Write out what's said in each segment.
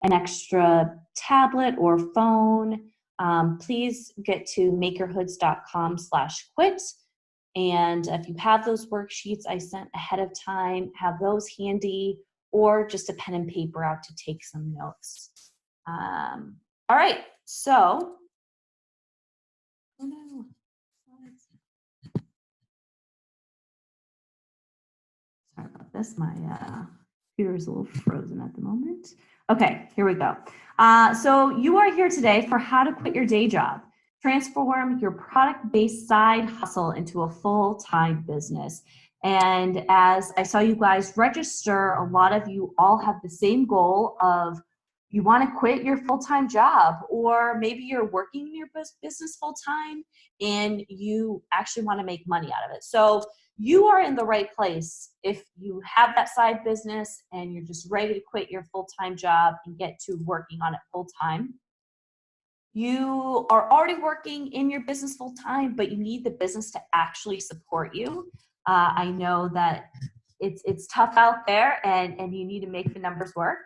an extra tablet or phone, please get to makerhoods.com/quit. And if you have those worksheets I sent ahead of time, have those handy, or just a pen and paper out to take some notes. All right, so, oh no. Sorry about this, my computer is a little frozen at the moment. Okay, here we go. So you are here today for how to quit your day job. Transform your product-based side hustle into a full-time business. And as I saw you guys register, a lot of you all have the same goal of you want to quit your full-time job, or maybe you're working in your business full-time and you actually want to make money out of it. So you are in the right place if you have that side business and you're just ready to quit your full-time job and get to working on it full-time. You are already working in your business full-time, but you need the business to actually support you. I know that it's tough out there and you need to make the numbers work.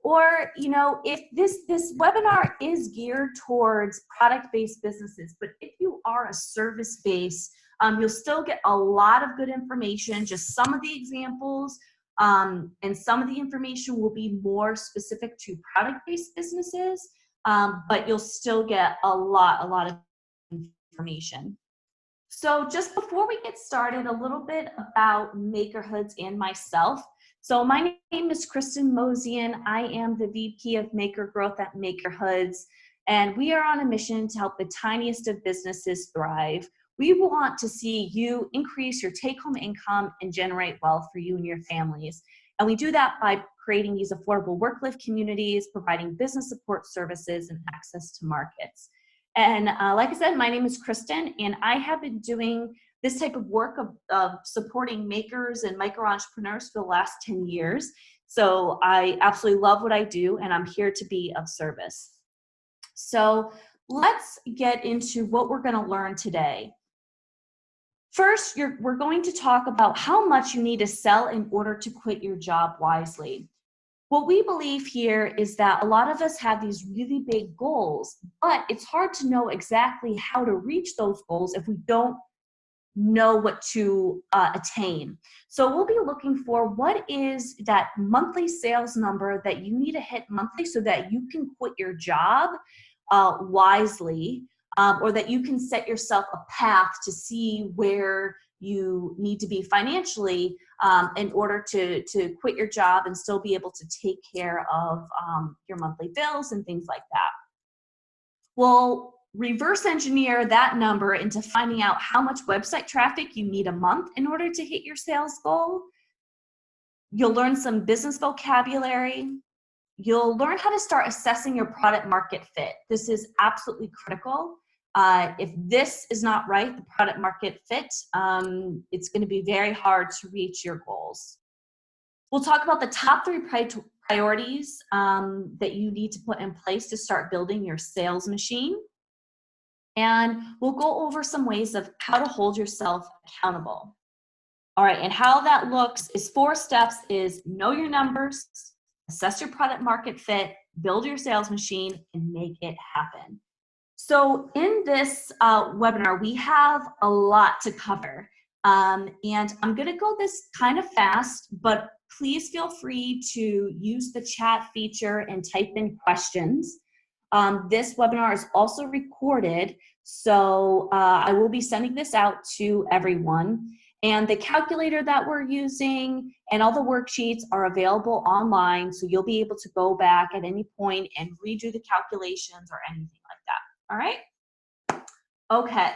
Or, you know, if this webinar is geared towards product-based businesses, but if you are a service-based, you'll still get a lot of good information, just some of the examples, and some of the information will be more specific to product-based businesses, but you'll still get a lot of information. So just before we get started, a little bit about MakerHoods and myself. So my name is Kristen Mosian. I am the VP of Maker Growth at MakerHoods, and we are on a mission to help the tiniest of businesses thrive. We want to see you increase your take-home income and generate wealth for you and your families. And we do that by creating these affordable work-life communities, providing business support services, and access to markets. And like I said, my name is Kristen, and I have been doing this type of work of supporting makers and micro entrepreneurs for the last 10 years. So I absolutely love what I do, and I'm here to be of service. So let's get into what we're going to learn today. First, we're going to talk about how much you need to sell in order to quit your job wisely. What we believe here is that a lot of us have these really big goals, but it's hard to know exactly how to reach those goals if we don't know what to attain. So we'll be looking for what is that monthly sales number that you need to hit monthly so that you can quit your job wisely, or that you can set yourself a path to see where you need to be financially in order to quit your job and still be able to take care of your monthly bills and things like that. We'll reverse engineer that number into finding out how much website traffic you need a month in order to hit your sales goal. You'll learn some business vocabulary. You'll learn how to start assessing your product market fit. This is absolutely critical. If this is not right, the product market fit, it's going to be very hard to reach your goals. We'll talk about the top 3 priorities that you need to put in place to start building your sales machine. And we'll go over some ways of how to hold yourself accountable. All right, and how that looks is 4 steps: is know your numbers, assess your product market fit, build your sales machine, and make it happen. So in this webinar, we have a lot to cover. And I'm going to go this kind of fast, but please feel free to use the chat feature and type in questions. This webinar is also recorded, so I will be sending this out to everyone. And the calculator that we're using and all the worksheets are available online, so you'll be able to go back at any point and redo the calculations or anything like that. All right? Okay.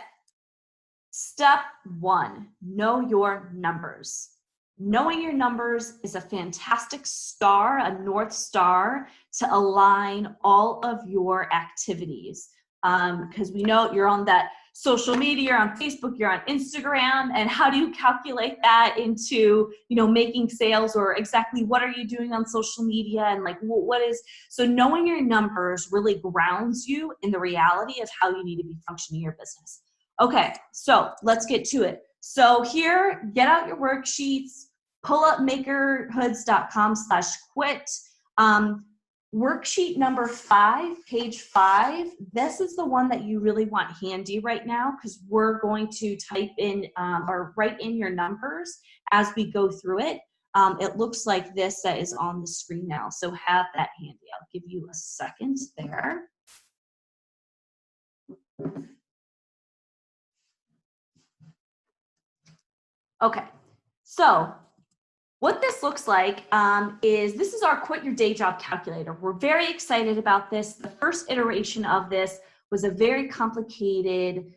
Step 1, know your numbers. Knowing your numbers is a fantastic star, a North Star, to align all of your activities. Because we know you're on that social media, you're on Facebook, you're on Instagram, and how do you calculate that into, you know, making sales, or exactly what are you doing on social media, and like what is, so knowing your numbers really grounds you in the reality of how you need to be functioning your business. Okay, so let's get to it. So here, get out your worksheets, pull up makerhoods.com/quit. Worksheet number 5, page 5, this is the one that you really want handy right now because we're going to type in or write in your numbers as we go through it. It looks like this that is on the screen now, so have that handy. I'll give you a second there. Okay, so what this looks like is this is our Quit Your Day Job calculator. We're very excited about this. The first iteration of this was a very complicated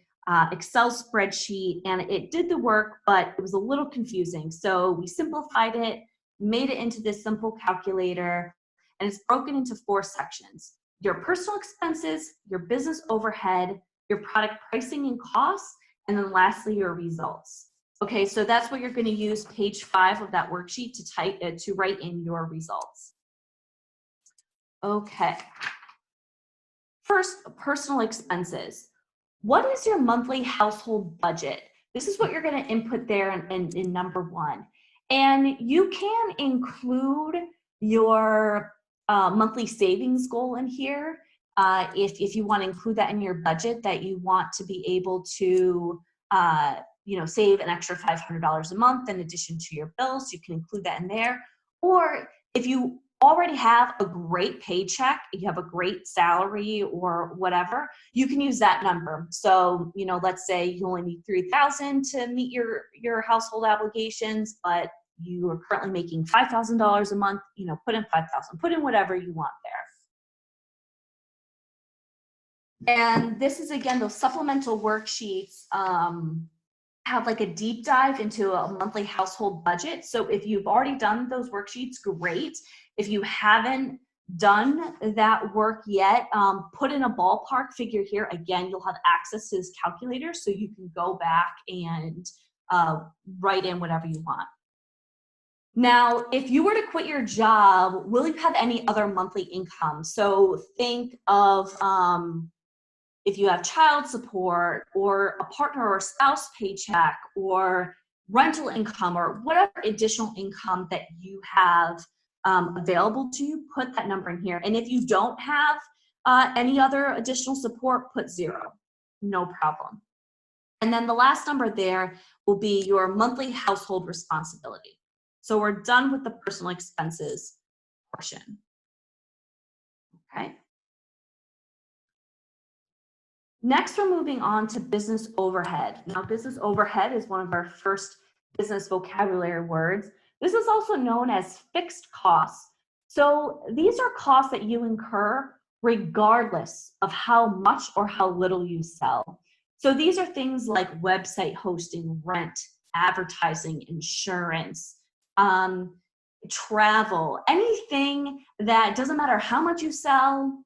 Excel spreadsheet, and it did the work, but it was a little confusing. So we simplified it, made it into this simple calculator, and it's broken into 4 sections. Your personal expenses, your business overhead, your product pricing and costs, and then lastly, your results. Okay, so that's what you're going to use page 5 of that worksheet to type to write in your results. Okay. First, personal expenses. What is your monthly household budget? This is what you're going to input there in number 1. And you can include your monthly savings goal in here if you want to include that in your budget, that you want to be able to save an extra $500 a month in addition to your bills. You can include that in there. Or if you already have a great paycheck, you have a great salary or whatever, you can use that number. So, let's say you only need $3,000 to meet your household obligations, but you are currently making $5,000 a month, put in $5,000, put in whatever you want there. And this is, again, those supplemental worksheets have like a deep dive into a monthly household budget. So if you've already done those worksheets, great. If you haven't done that work yet, put in a ballpark figure here. Again, you'll have access to this calculator, so you can go back and write in whatever you want. Now, if you were to quit your job, will you have any other monthly income? So think of if you have child support or a partner or spouse paycheck or rental income or whatever additional income that you have available to you, put that number in here. And if you don't have any other additional support, put 0, no problem. And then the last number there will be your monthly household responsibility. So we're done with the personal expenses portion. Okay. Next, we're moving on to business overhead. Now, business overhead is one of our first business vocabulary words. This is also known as fixed costs. So these are costs that you incur regardless of how much or how little you sell. So these are things like website hosting, rent, advertising, insurance, travel, anything that doesn't matter how much you sell,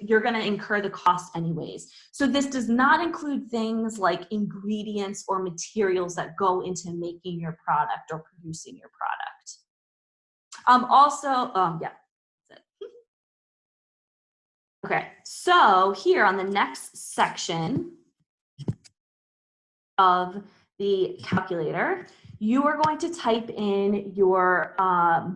you're going to incur the cost anyways. So this does not include things like ingredients or materials that go into making your product or producing your product. Yeah, that's it. Okay, so here on the next section of the calculator, you are going to type in your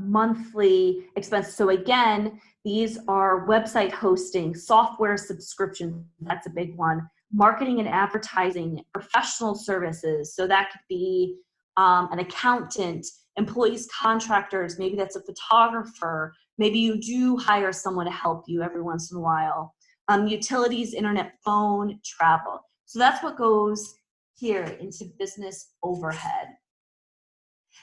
monthly expenses. So again, these are website hosting, software subscription, that's a big one, marketing and advertising, professional services. So that could be an accountant, employees, contractors, maybe that's a photographer, maybe you do hire someone to help you every once in a while, utilities, internet, phone, travel. So that's what goes here into business overhead.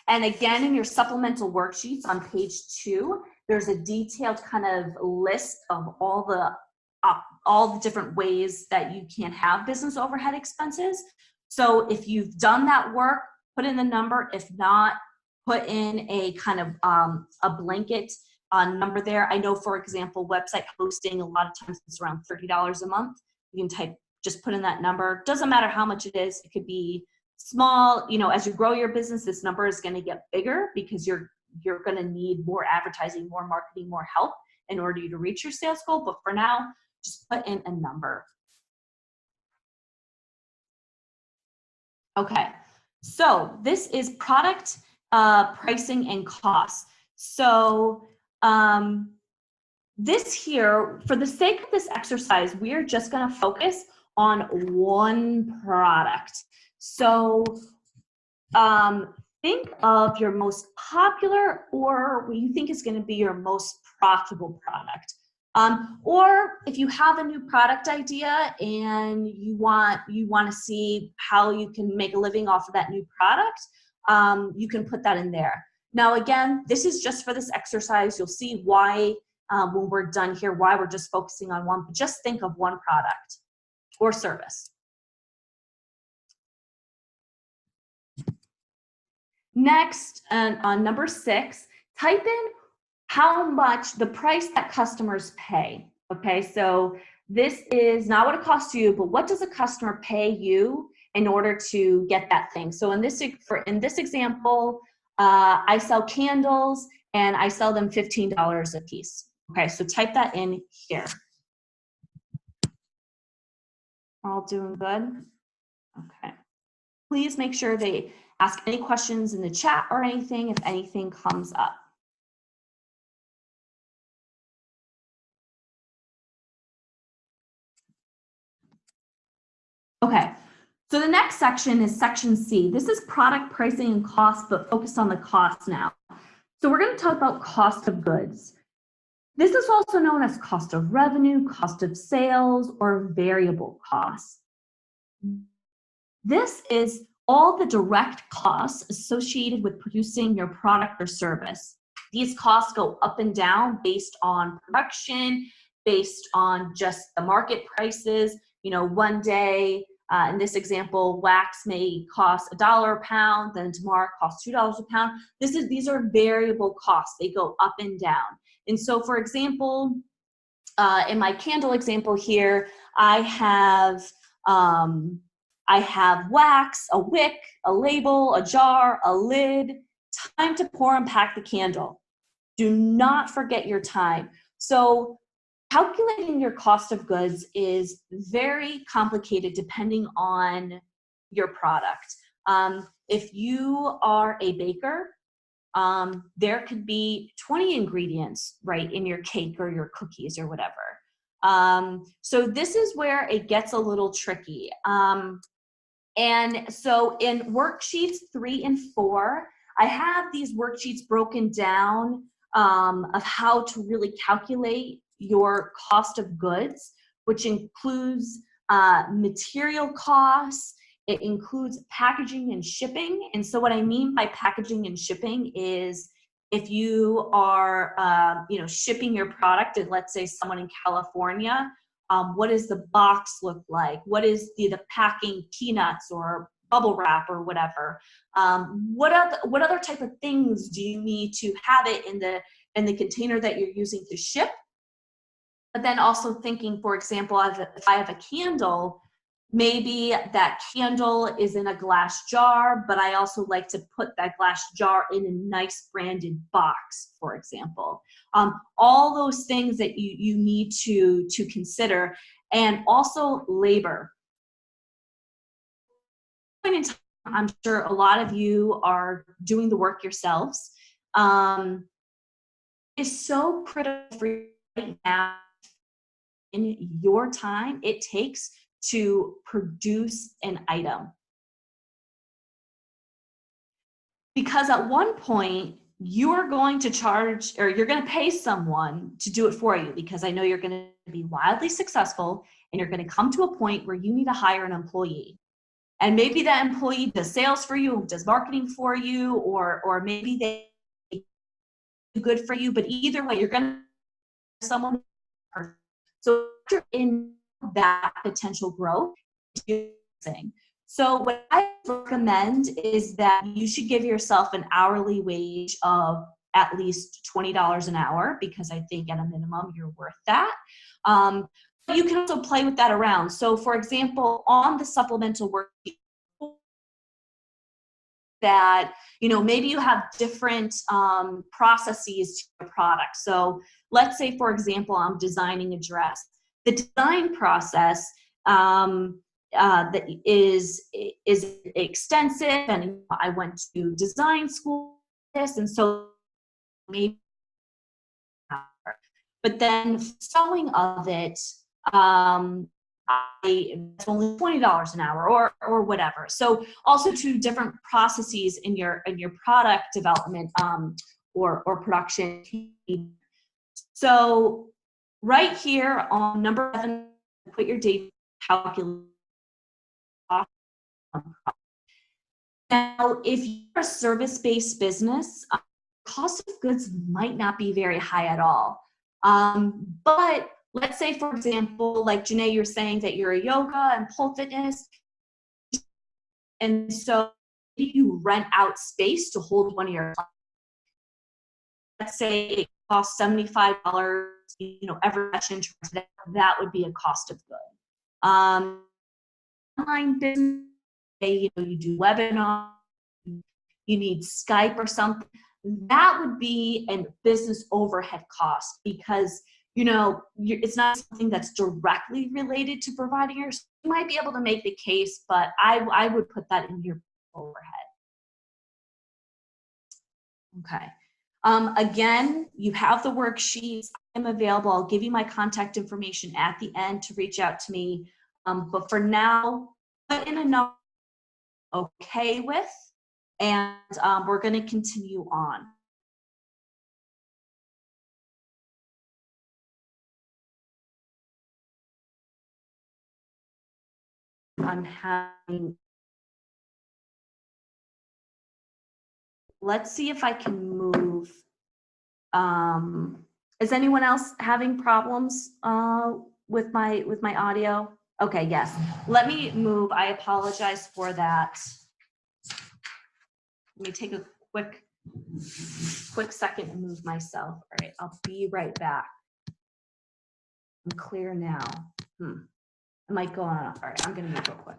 And again, in your supplemental worksheets on page 2, there's a detailed kind of list of all the different ways that you can have business overhead expenses. So if you've done that work, put in the number. If not, put in a kind of a blanket number there. I know, for example, website hosting, a lot of times it's around $30 a month. You can just put in that number. Doesn't matter how much it is. It could be small. As you grow your business, this number is going to get bigger because you're going to need more advertising, more marketing, more help in order to reach your sales goal. But for now, just put in a number. Okay, so this is product pricing and costs. So this here, for the sake of this exercise, we are just going to focus on one product. So think of your most popular or what you think is going to be your most profitable product. Or if you have a new product idea and you want to see how you can make a living off of that new product, you can put that in there. Now, again, this is just for this exercise. You'll see why when we're done here, why we're just focusing on one. But just think of one product or service. Next, on number 6, type in how much the price that customers pay. Okay, so this is not what it costs you, but what does a customer pay you in order to get that thing? So in this example, I sell candles and I sell them $15 a piece. Okay, so type that in here. All doing good? Okay. Please make sure they ask any questions in the chat or anything if anything comes up. Okay, so the next section is section C. This is product pricing and cost, but focused on the cost now. So we're going to talk about cost of goods. This is also known as cost of revenue, cost of sales, or variable costs. This is all the direct costs associated with producing your product or service. These costs go up and down based on production, based on just the market prices. You know, one day, in this example, wax may cost $1 a pound, then tomorrow it costs $2 a pound. These are variable costs. They go up and down. And so, for example, in my candle example here, I have wax, a wick, a label, a jar, a lid, time to pour and pack the candle. Do not forget your time. So calculating your cost of goods is very complicated depending on your product. If you are a baker, there could be 20 ingredients, right, in your cake or your cookies or whatever. So this is where it gets a little tricky. And so in worksheets 3 and 4, I have these worksheets broken down of how to really calculate your cost of goods, which includes material costs. It includes packaging and shipping. And so what I mean by packaging and shipping is if you are shipping your product to, let's say, someone in California, what does the box look like? What is the packing peanuts or bubble wrap or whatever? What other type of things do you need to have it in the container that you're using to ship? But then also thinking, for example, if I have a candle, maybe that candle is in a glass jar, but I also like to put that glass jar in a nice branded box, for example. All those things that you need to consider, and also labor. I'm sure a lot of you are doing the work yourselves. It's so critical for you right now in your time it takes to produce an item. Because at one point, you're going to charge, or you're going to pay someone to do it for you, because I know you're going to be wildly successful and you're going to come to a point where you need to hire an employee. And maybe that employee does sales for you, does marketing for you, or maybe they do good for you, but either way, you're going to hire someone. So you're in that potential growth. So what I recommend is that you should give yourself an hourly wage of at least $20 an hour, because I think at a minimum you're worth that. You can also play with that around. So for example, on the supplemental worksheet, that maybe you have different processes to your product. So let's say, for example, I'm designing a dress. The design process that is extensive, and I went to design school, and so maybe. but then selling of it, it's only $20 an hour or whatever. So also two different processes in your product development or production. So right here on number 7, quit your day calculate. Now, if you're a service-based business, cost of goods might not be very high at all. But let's say, for example, like Janae, you're saying that you're a yoga and pole fitness. And so you rent out space to hold one of your clients. Let's say it costs $75, every session, that would be a cost of good. Online business, you do webinar, you need Skype or something, that would be a business overhead cost because it's not something that's directly related to providing your. You might be able to make the case, but I would put that in your overhead. Okay. Again, you have the worksheets. I'm available. I'll give you my contact information at the end to reach out to me. But for now, put in a number okay with, and we're going to continue on. I'm having, let's see if I can move. Is anyone else having problems with my audio? Okay, yes. Let me move. I apologize for that. Let me take a quick second and move myself. All right, I'll be right back. I'm clear now. I might go on. All right, I'm gonna move real quick.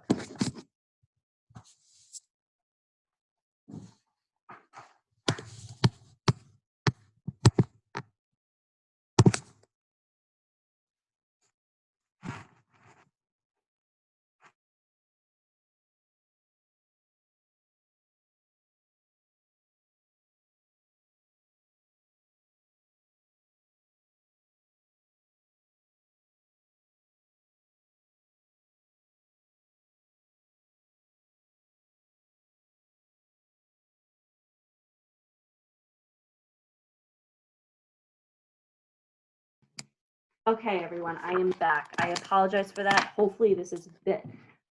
Okay, everyone, I am back. I apologize for that. Hopefully this is a bit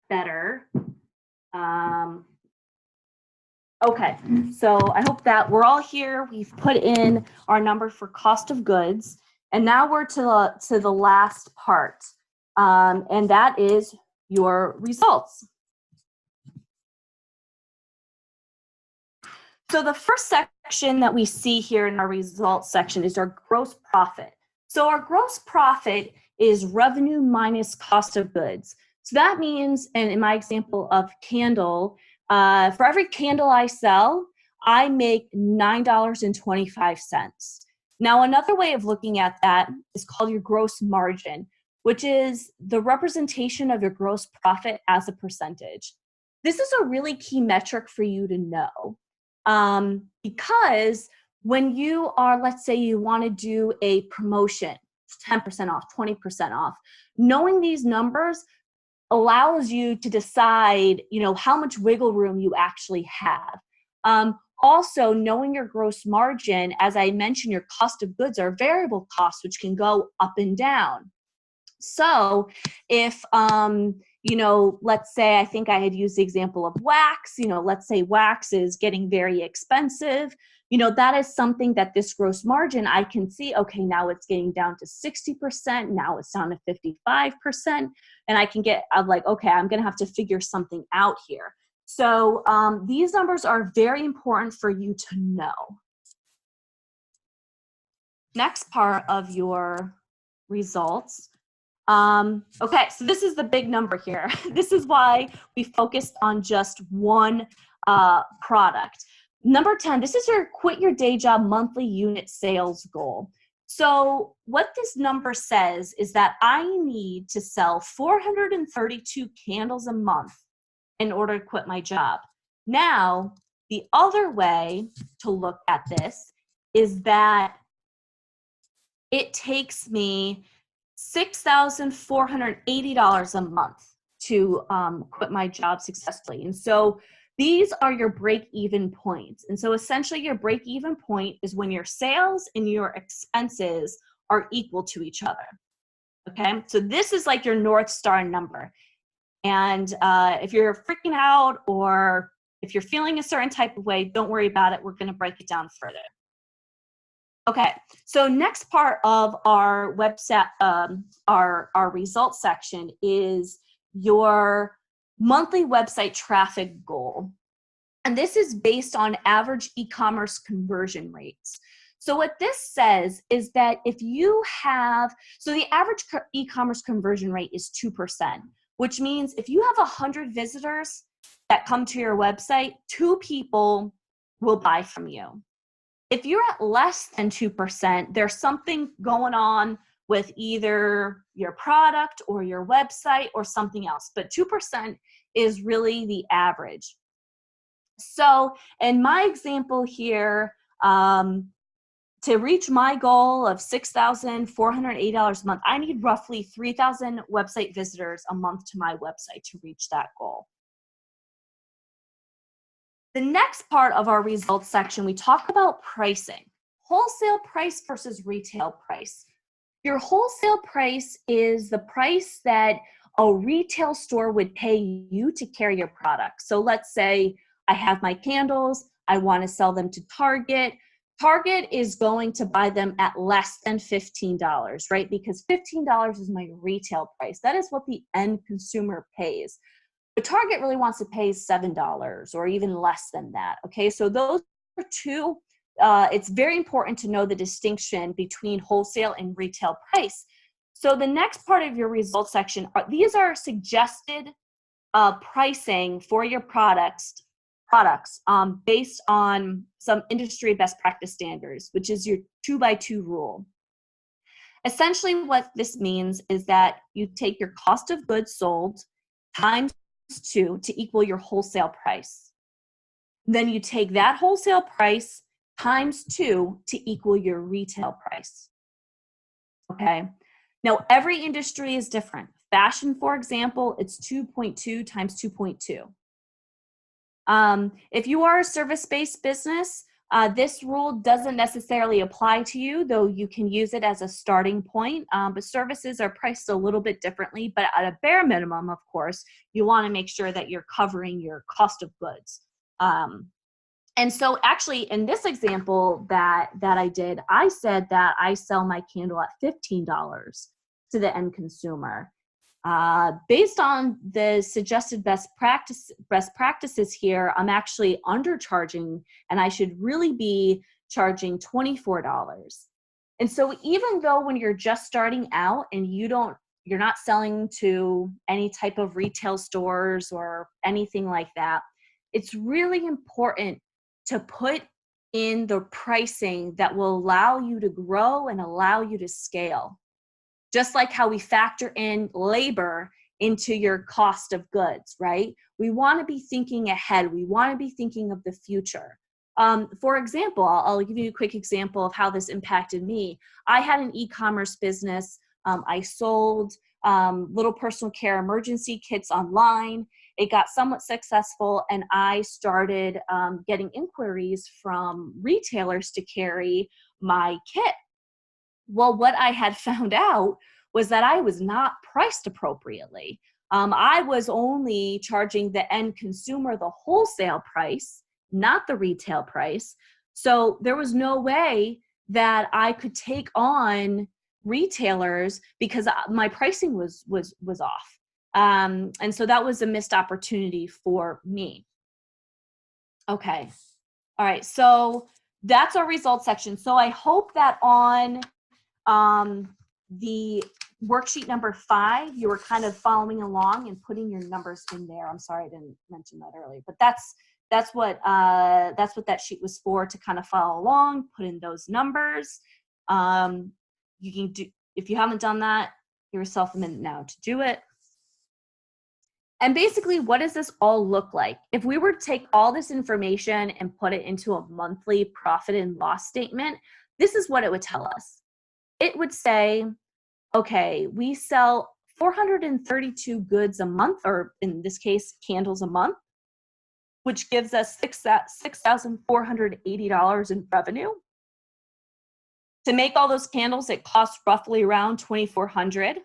better. Okay, so I hope that we're all here. We've put in our number for cost of goods, and now we're to the last part, and that is your results. So the first section that we see here in our results section is our gross profit. So our gross profit is revenue minus cost of goods. So that means, and in my example of candle, for every candle I sell, I make $9.25. Now, another way of looking at that is called your gross margin, which is the representation of your gross profit as a percentage. This is a really key metric for you to know. Because when you are, let's say you want to do a promotion, 10% off, 20% off, knowing these numbers allows you to decide, how much wiggle room you actually have. Also, knowing your gross margin, as I mentioned, your cost of goods are variable costs, which can go up and down. So if, let's say, I think I had used the example of wax, let's say wax is getting very expensive, that is something that this gross margin, I can see, okay, now it's getting down to 60%, now it's down to 55%, and I can get, I'm like, okay, I'm going to have to figure something out here. So these numbers are very important for you to know. Next part of your results. Okay, so this is the big number here. This is why we focused on just one product. Number 10, this is your quit your day job monthly unit sales goal. So what this number says is that I need to sell 432 candles a month in order to quit my job. Now, the other way to look at this is that it takes me $6,480 a month to quit my job successfully. And so these are your break-even points. And so essentially your break-even point is when your sales and your expenses are equal to each other. Okay, so this is like your North Star number. And if you're freaking out or if you're feeling a certain type of way, don't worry about it. We're going to break it down further. Okay, so next part of our website, our results section is your monthly website traffic goal. And this is based on average e-commerce conversion rates. So what this says is that if you have, so the average e-commerce conversion rate is 2%, which means if you have 100 visitors that come to your website, 2 people will buy from you. If you're at less than 2%, there's something going on with either your product or your website or something else, but 2% is really the average. So in my example here, to reach my goal of $6,480 a month, I need roughly 3,000 website visitors a month to my website to reach that goal. The next part of our results section, we talk about pricing. Wholesale price versus retail price. Your wholesale price is the price that a retail store would pay you to carry your product. So let's say I have my candles, I want to sell them to Target. Target is going to buy them at less than $15, right? Because $15 is my retail price. That is what the end consumer pays. But Target really wants to pay $7 or even less than that, okay? So those are two. It's very important to know the distinction between wholesale and retail price. So the next part of your results section, these are suggested pricing for your products based on some industry best practice standards, which is your 2x2 rule. Essentially what this means is that you take your cost of goods sold times 2 to equal your wholesale price. Then you take that wholesale price times 2 to equal your retail price. Okay. Now every industry is different. Fashion, for example, it's 2.2 times 2.2. If you are a service-based business, this rule doesn't necessarily apply to you, though you can use it as a starting point. But services are priced a little bit differently, but at a bare minimum, of course, you want to make sure that you're covering your cost of goods. And so actually in this example that I did, I said that I sell my candle at $15 to the end consumer. Based on the suggested best practices here, I'm actually undercharging, and I should really be charging $24. And so even though when you're just starting out and you're not selling to any type of retail stores or anything like that, it's really important to put in the pricing that will allow you to grow and allow you to scale. Just like how we factor in labor into your cost of goods, right? We want to be thinking ahead. We want to be thinking of the future. For example, I'll give you a quick example of how this impacted me. I had an e-commerce business. I sold little personal care emergency kits online. It got somewhat successful, and I started getting inquiries from retailers to carry my kit. Well, what I had found out was that I was not priced appropriately. I was only charging the end consumer the wholesale price, not the retail price. So there was no way that I could take on retailers because my pricing was off. And so that was a missed opportunity for me. Okay. All right. So that's our results section. So I hope that on the worksheet number 5, you were kind of following along and putting your numbers in there. I'm sorry I didn't mention that earlier, but that's what that sheet was for, to kind of follow along, put in those numbers. You can do, if you haven't done that, give yourself a minute now to do it. And basically, what does this all look like? If we were to take all this information and put it into a monthly profit and loss statement, this is what it would tell us. it would say, okay, we sell 432 goods a month, or in this case, candles a month, which gives us $6,480 in revenue. To make all those candles, it costs roughly around $2,400.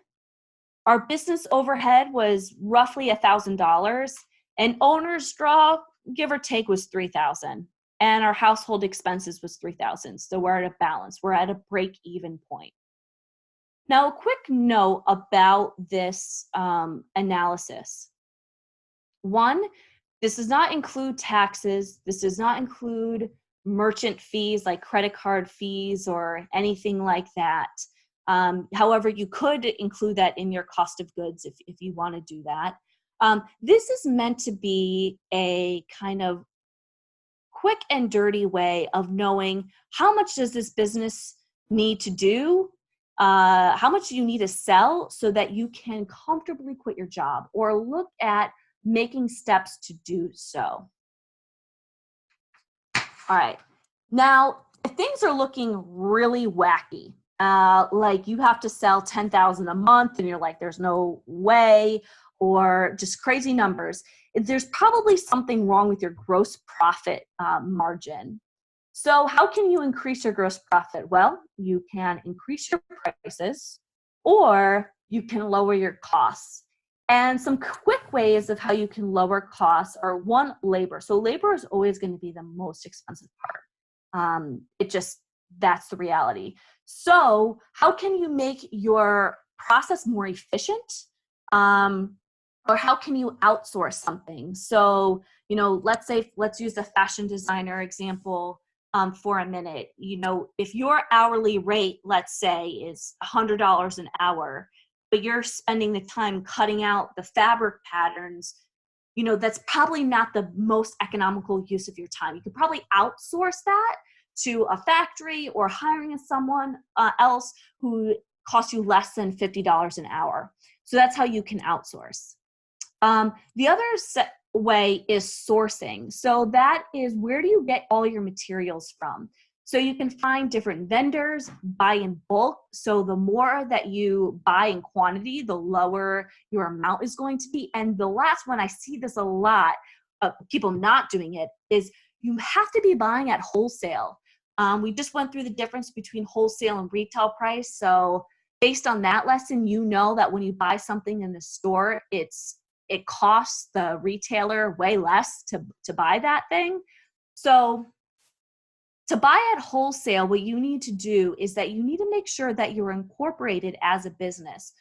Our business overhead was roughly $1,000, and owner's draw, give or take, was $3,000. And our household expenses was $3,000. So we're at a balance. We're at a break-even point. Now, a quick note about this analysis. One, this does not include taxes. This does not include merchant fees like credit card fees or anything like that. However, you could include that in your cost of goods if you want to do that. This is meant to be a kind of quick and dirty way of knowing how much does this business need to do, how much do you need to sell so that you can comfortably quit your job, or look at making steps to do so. All right. Now, if things are looking really wacky, like you have to sell 10,000 a month and you're like, there's no way, or just crazy numbers, there's probably something wrong with your gross profit margin. So how can you increase your gross profit? Well, you can increase your prices, or you can lower your costs. And some quick ways of how you can lower costs are, one, labor. So labor is always going to be the most expensive part. That's the reality. So how can you make your process more efficient? Or how can you outsource something? So, let's use the fashion designer example for a minute. If your hourly rate, let's say, is $100 an hour, but you're spending the time cutting out the fabric patterns, that's probably not the most economical use of your time. You could probably outsource that to a factory or hiring someone else who costs you less than $50 an hour. So that's how you can outsource. The other way is sourcing. So that is, where do you get all your materials from? So you can find different vendors, buy in bulk. So the more that you buy in quantity, the lower your amount is going to be. And the last one, I see this a lot, people not doing it, is you have to be buying at wholesale. We just went through the difference between wholesale and retail price. So based on that lesson, that when you buy something in the store, it costs the retailer way less to buy that thing. So to buy at wholesale, what you need to do is that you need to make sure that you're incorporated as a business.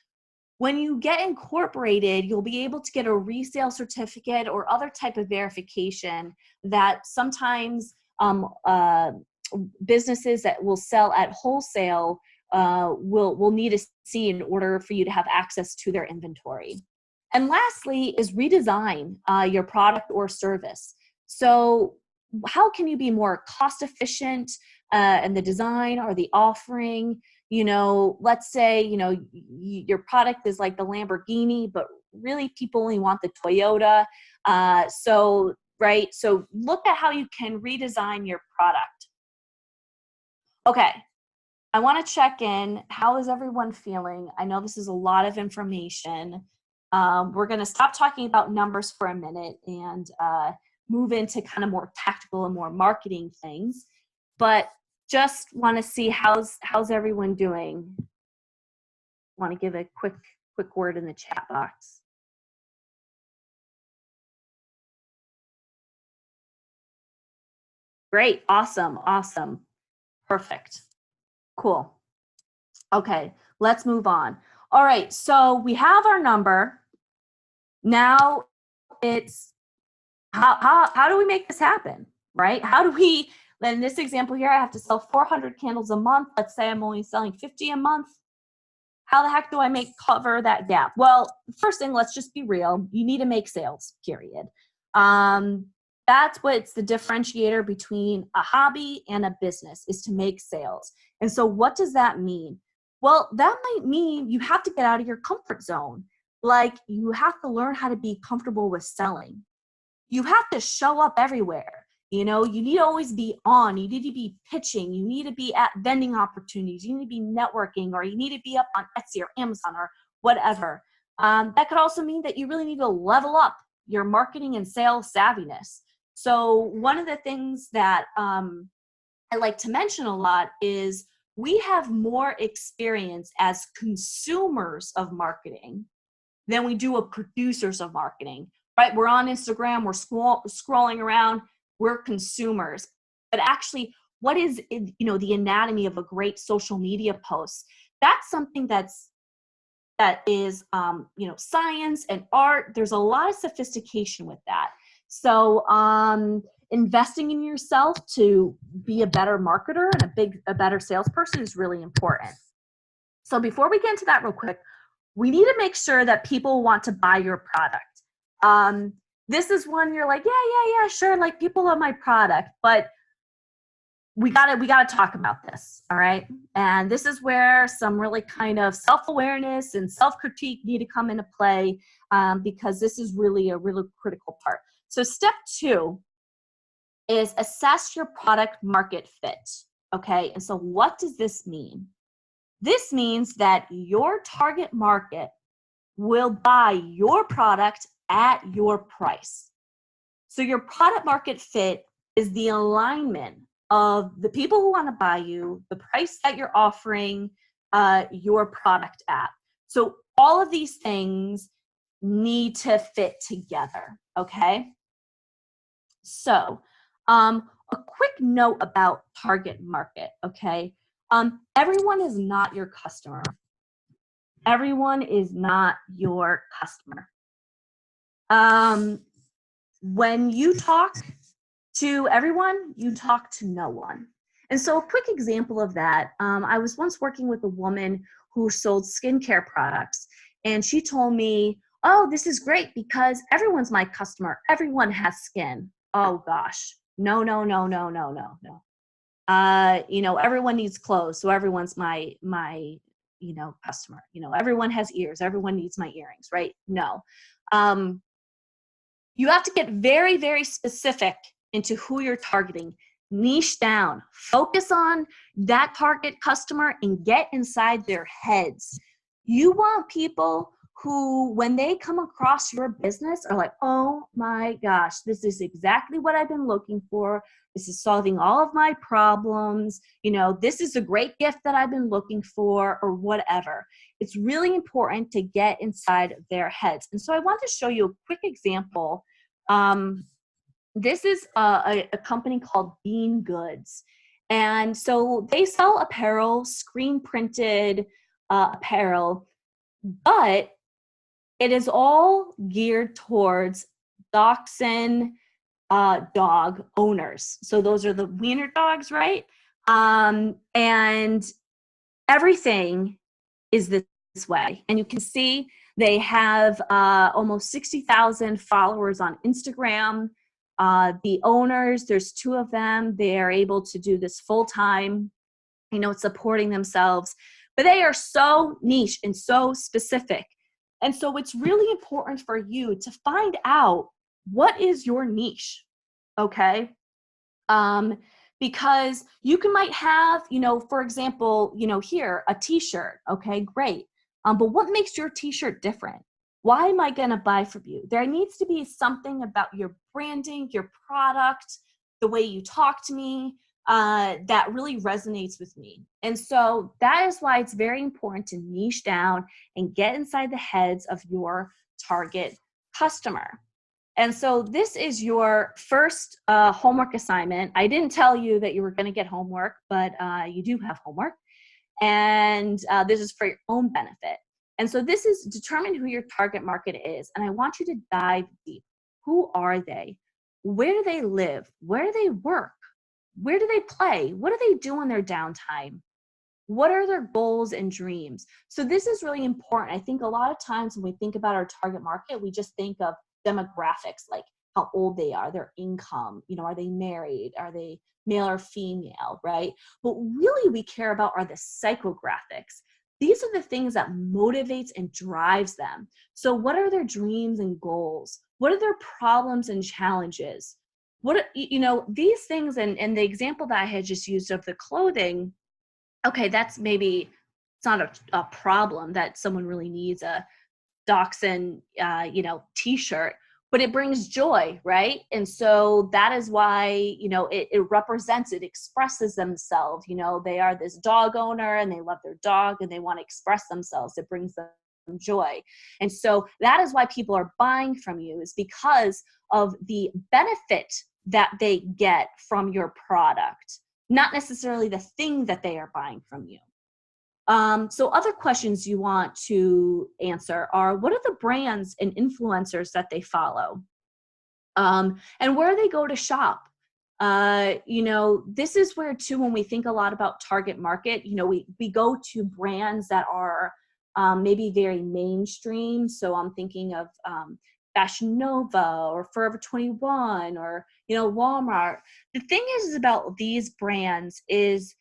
When you get incorporated, you'll be able to get a resale certificate or other type of verification that sometimes businesses that will sell at wholesale will need to see in order for you to have access to their inventory. And lastly is redesign your product or service. So how can you be more cost efficient in the design or the offering? Let's say, your product is like the Lamborghini, but really people only want the Toyota. So look at how you can redesign your product. Okay, I want to check in. How is everyone feeling? I know this is a lot of information. We're going to stop talking about numbers for a minute and move into kind of more tactical and more marketing things. But just want to see how's everyone doing. Want to give a quick word in the chat box. Great, awesome, perfect, cool. Okay, let's move on. All right, so we have our number. Now it's how do we make this happen, right? How do we, in this example here, I have to sell 400 candles a month. Let's say I'm only selling 50 a month. How the heck do I cover that gap? Well, first thing, let's just be real. You need to make sales, period. That's what's the differentiator between a hobby and a business, is to make sales. And so what does that mean? Well, that might mean you have to get out of your comfort zone. Like, you have to learn how to be comfortable with selling. You have to show up everywhere. You know, you need to always be on. You need to be pitching. You need to be at vending opportunities. You need to be networking, or you need to be up on Etsy or Amazon or whatever. That could also mean that you really need to level up your marketing and sales savviness. So one of the things that I like to mention a lot is we have more experience as consumers of marketing than we do as producers of marketing, right? We're on Instagram, we're scrolling around, we're consumers. But actually, what is, you know, the anatomy of a great social media post? That's something that is, you know, science and art. There's a lot of sophistication with that. So investing in yourself to be a better marketer and a better salesperson is really important. So before we get into that real quick, we need to make sure that people want to buy your product. This is one you're like, yeah, sure, like people love my product, but we gotta talk about this, all right? And this is where some really kind of self-awareness and self-critique need to come into play, because this is really a really critical part. So step 2 is assess your product market fit, okay? And so what does this mean? This means that your target market will buy your product at your price. So your product market fit is the alignment of the people who want to buy you, the price that you're offering your product at. So all of these things need to fit together, okay? So a quick note about target market, okay? Everyone is not your customer. Everyone is not your customer. When you talk to everyone, you talk to no one. And so a quick example of that, I was once working with a woman who sold skincare products, and she told me, oh, this is great because everyone's my customer. Everyone has skin. Oh gosh, no. You know, everyone needs clothes, so everyone's my you know, customer. You know, everyone has ears. Everyone needs my earrings, right? No. You have to get very, very specific into who you're targeting. Niche down. Focus on that target customer and get inside their heads. You want people who, when they come across your business, are like, oh my gosh, this is exactly what I've been looking for. This is solving all of my problems. You know, this is a great gift that I've been looking for, or whatever. It's really important to get inside their heads. And so I want to show you a quick example. This is a company called Bean Goods. And so they sell apparel, screen printed apparel, but it is all geared towards dachshund dog owners. So those are the wiener dogs, right? And everything is this way. And you can see they have almost 60,000 followers on Instagram. The owners, there's 2 of them. They are able to do this full time, you know, supporting themselves. But they are so niche and so specific. And so it's really important for you to find out what is your niche, okay? Because you might have, you know, for example, you know, here, a t-shirt, okay, great. But what makes your t-shirt different? Why am I gonna buy from you? There needs to be something about your branding, your product, the way you talk to me, that really resonates with me. And so that is why it's very important to niche down and get inside the heads of your target customer. And so this is your first homework assignment. I didn't tell you that you were going to get homework, but you do have homework. And this is for your own benefit. And so this is determine who your target market is. And I want you to dive deep. Who are they? Where do they live? Where do they work? Where do they play? What do they do in their downtime? What are their goals and dreams? So this is really important. I think a lot of times when we think about our target market, we just think of demographics, like how old they are, their income, you know, are they married? Are they male or female, right? What really we care about are the psychographics. These are the things that motivates and drives them. So what are their dreams and goals? What are their problems and challenges? these things, and the example that I had just used of the clothing, okay, that's maybe, it's not a problem that someone really needs a Dachshund, t-shirt, but it brings joy, right? And so that is why, it represents, it expresses themselves. They are this dog owner and they love their dog and they want to express themselves. It brings them joy. And so that is why people are buying from you, is because of the benefit that they get from your product, not necessarily the thing that they are buying from you. So other questions you want to answer are, what are the brands and influencers that they follow? And where they go to shop? This is where too, when we think a lot about target market, we go to brands that are maybe very mainstream. So I'm thinking of Fashion Nova or Forever 21 or, Walmart. The thing is about these brands is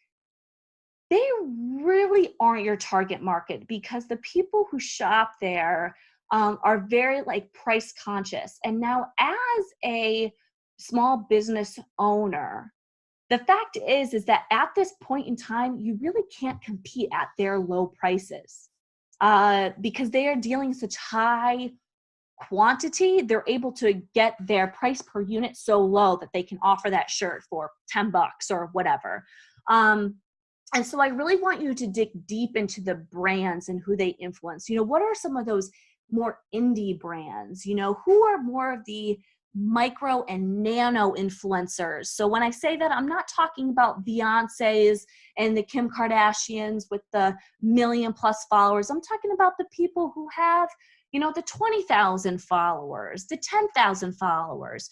they really aren't your target market, because the people who shop there are very price conscious. And now as a small business owner, the fact is that at this point in time, you really can't compete at their low prices because they are dealing such high quantity. They're able to get their price per unit so low that they can offer that shirt for $10 or whatever. And so I really want you to dig deep into the brands and who they influence. What are some of those more indie brands? Who are more of the micro and nano influencers? So when I say that, I'm not talking about Beyonce's and the Kim Kardashians with the 1 million+ followers. I'm talking about the people who have, the 20,000 followers, the 10,000 followers,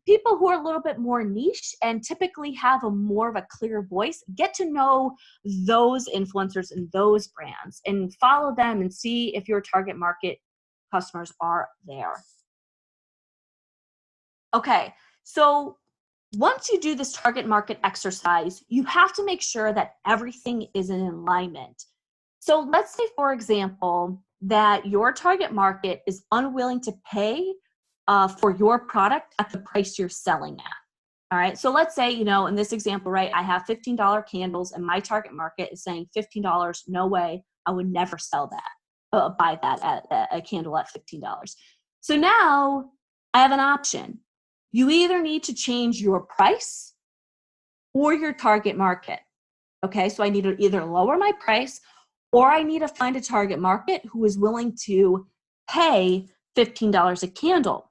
people who are a little bit more niche and typically have a more of a clear voice. Get to know those influencers and those brands and follow them and see if your target market customers are there. Okay, so once you do this target market exercise, you have to make sure that everything is in alignment. So let's say, for example, that your target market is unwilling to pay for your product at the price you're selling at. All right, so let's say, in this example, right, I have $15 candles and my target market is saying $15, no way, I would never sell that, buy that at a candle at $15. So now I have an option. You either need to change your price or your target market. Okay, so I need to either lower my price or I need to find a target market who is willing to pay $15 a candle.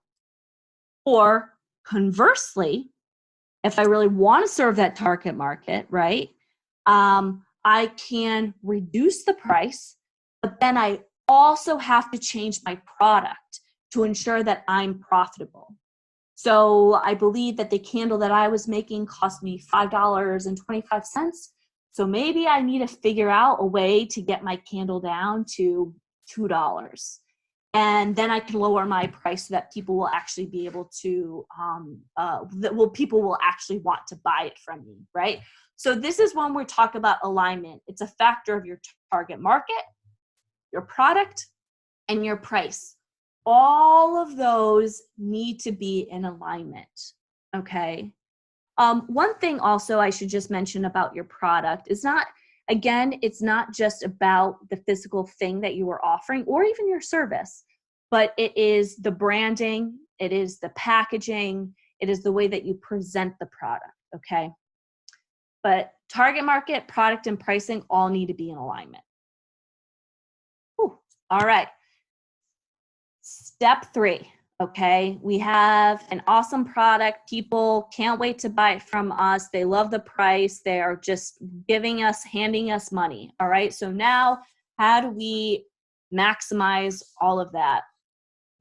Or conversely, if I really want to serve that target market, right, I can reduce the price, but then I also have to change my product to ensure that I'm profitable. So I believe that the candle that I was making cost me $5.25. So maybe I need to figure out a way to get my candle down to $2. And then I can lower my price so that people will actually be able to, people will actually want to buy it from me, right? So this is when we talk about alignment. It's a factor of your target market, your product, and your price. All of those need to be in alignment, okay? One thing also I should just mention about your product is it's not just about the physical thing that you are offering or even your service, but it is the branding, it is the packaging, it is the way that you present the product, okay? But target market, product, and pricing all need to be in alignment. Whew. All right. Step 3. Okay, we have an awesome product. People can't wait to buy it from us. They love the price. They are just handing us money. All right, so now how do we maximize all of that?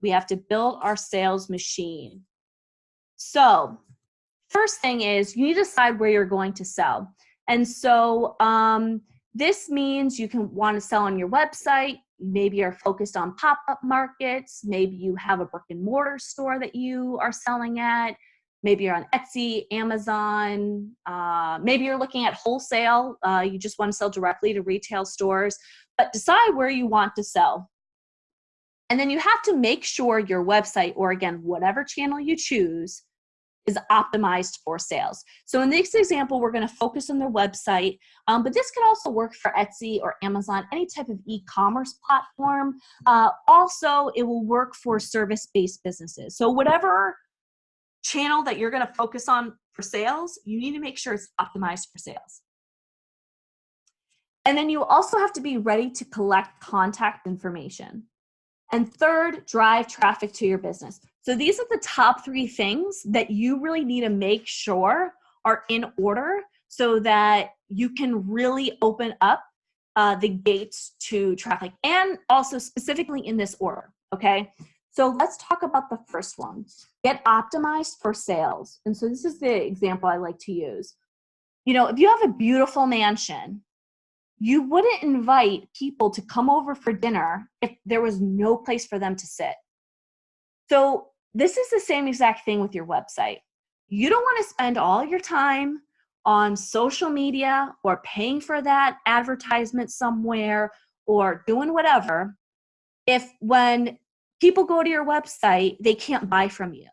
We have to build our sales machine. So first thing is you need to decide where you're going to sell. And so this means you can want to sell on your website. Maybe you're focused on pop-up markets. Maybe you have a brick and mortar store that you are selling at. Maybe you're on Etsy, Amazon. Maybe you're looking at wholesale. You just want to sell directly to retail stores. But decide where you want to sell. And then you have to make sure your website, or again, whatever channel you choose, is optimized for sales. So in this example, we're going to focus on their website, but this could also work for Etsy or Amazon, any type of e-commerce platform. Also, it will work for service-based businesses. So whatever channel that you're going to focus on for sales, you need to make sure it's optimized for sales. And then you also have to be ready to collect contact information. And third, drive traffic to your business. So these are the top 3 things that you really need to make sure are in order so that you can really open up the gates to traffic, and also specifically in this order, okay? So let's talk about the first one. Get optimized for sales. And so this is the example I like to use. You know, if you have a beautiful mansion, you wouldn't invite people to come over for dinner if there was no place for them to sit. So this is the same exact thing with your website. You don't want to spend all your time on social media or paying for that advertisement somewhere or doing whatever if when people go to your website, they can't buy from you.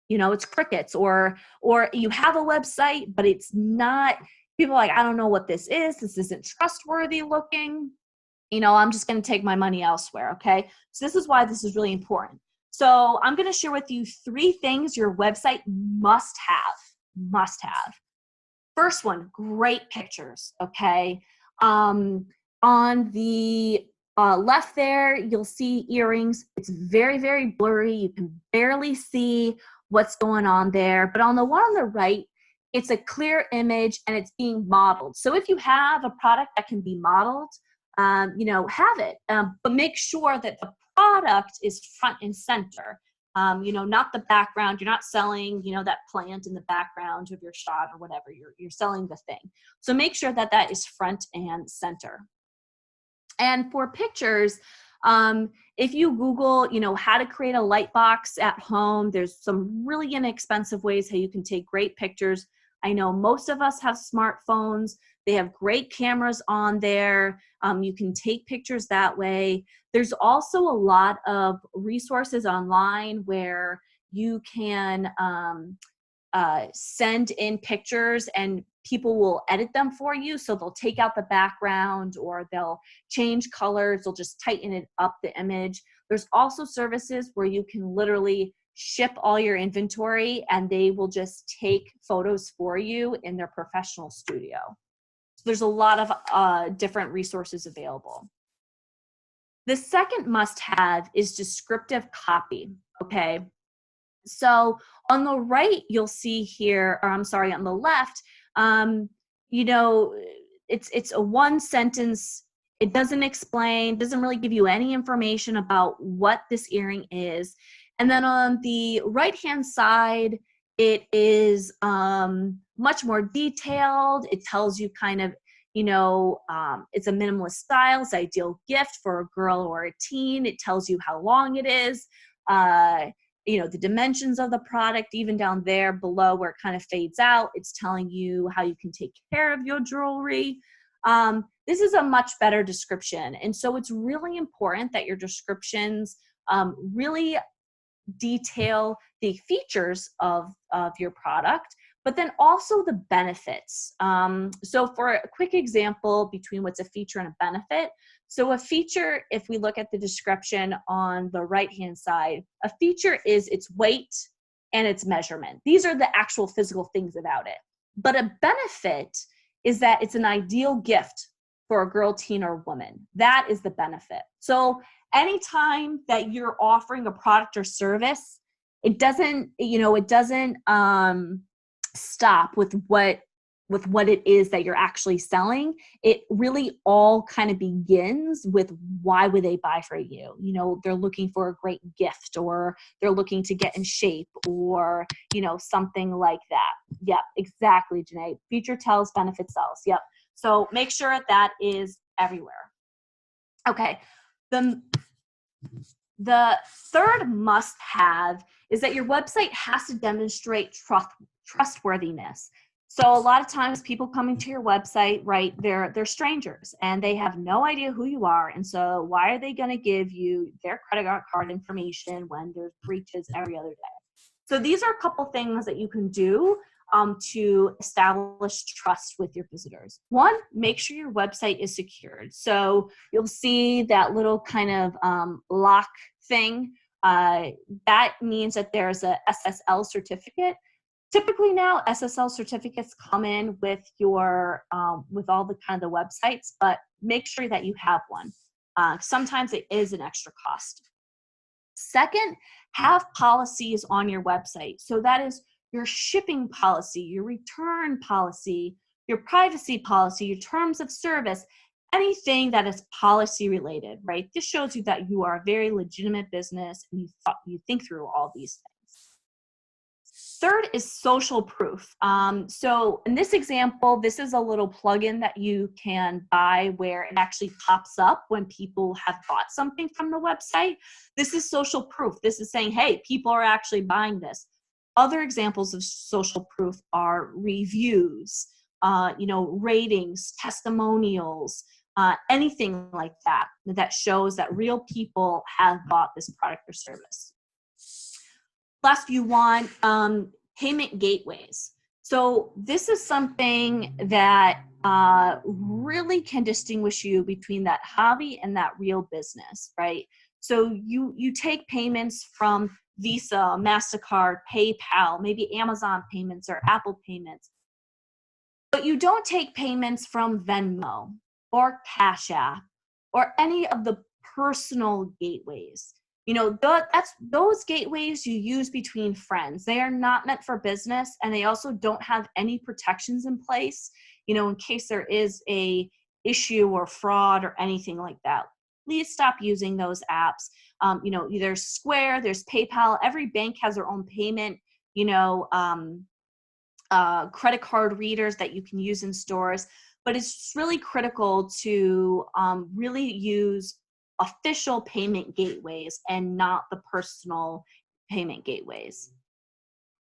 You know, it's crickets, or you have a website, but it's not. People are like, I don't know what this is. This isn't trustworthy looking. You know, I'm just going to take my money elsewhere, okay? So this is why this is really important. So I'm going to share with you 3 things your website must have. First one, great pictures, okay? On the left there, you'll see earrings. It's very, very blurry. You can barely see what's going on there. But on the one on the right, it's a clear image and it's being modeled. So if you have a product that can be modeled, you know, have it, but make sure that the product is front and center. You know, not the background. You're not selling, you know, that plant in the background of your shot or whatever. You're selling the thing. So make sure that that is front and center. And for pictures, if you Google, you know, how to create a light box at home, there's some really inexpensive ways how you can take great pictures. I know most of us have smartphones. They have great cameras on there. You can take pictures that way. There's also a lot of resources online where you can send in pictures and people will edit them for you. So they'll take out the background or they'll change colors. They'll just tighten it up, the image. There's also services where you can literally ship all your inventory and they will just take photos for you in their professional studio. So there's a lot of different resources available. The second must-have is descriptive copy, okay? So on the right, you'll see here, or I'm sorry, on the left, you know, it's a 1-sentence. It doesn't explain, doesn't really give you any information about what this earring is. And then on the right-hand side, it is much more detailed. It tells you kind of, you know, it's a minimalist style. It's an ideal gift for a girl or a teen. It tells you how long it is, you know, the dimensions of the product, even down there below where it kind of fades out. It's telling you how you can take care of your jewelry. This is a much better description. And so it's really important that your descriptions really detail the features of your product, but then also the benefits. So for a quick example between what's a feature and a benefit, so a feature, if we look at the description on the right-hand side, a feature is its weight and its measurement. These are the actual physical things about it. But a benefit is that it's an ideal gift for a girl, teen, or woman. That is the benefit. So anytime that you're offering a product or service, it doesn't, you know, it doesn't stop with what it is that you're actually selling. It really all kind of begins with why would they buy for you? You know, they're looking for a great gift, or they're looking to get in shape, or, you know, something like that. Yep, exactly, Janae. Feature tells, benefit sells. Yep. So make sure that is everywhere. Okay. The third must-have is that your website has to demonstrate trustworthiness. So a lot of times people coming to your website, right, they're strangers and they have no idea who you are. And so why are they going to give you their credit card information when there's breaches every other day? So these are a couple things that you can do to establish trust with your visitors. One, make sure your website is secured. So you'll see that little kind of lock thing. That means that there's a SSL certificate. Typically now, SSL certificates come in with your with all the kind of the websites, but make sure that you have one. Sometimes it is an extra cost. Second, have policies on your website. So that is your shipping policy, your return policy, your privacy policy, your terms of service, anything that is policy related, right? This shows you that you are a very legitimate business and you think through all these things. Third is social proof. So in this example, this is a little plugin that you can buy where it actually pops up when people have bought something from the website. This is social proof. This is saying, hey, people are actually buying this. Other examples of social proof are reviews, ratings, testimonials, anything like that that shows that real people have bought this product or service. Last, you want payment gateways. So this is something that really can distinguish you between that hobby and that real business, right? So you take payments from Visa, MasterCard, PayPal, maybe Amazon payments or Apple payments, but you don't take payments from Venmo or Cash App or any of the personal gateways. Those gateways you use between friends. They are not meant for business, and they also don't have any protections in place, in case there is a issue or fraud or anything like that. Please stop using those apps. There's Square, there's PayPal. Every bank has their own payment, credit card readers that you can use in stores. But it's really critical to really use official payment gateways and not the personal payment gateways.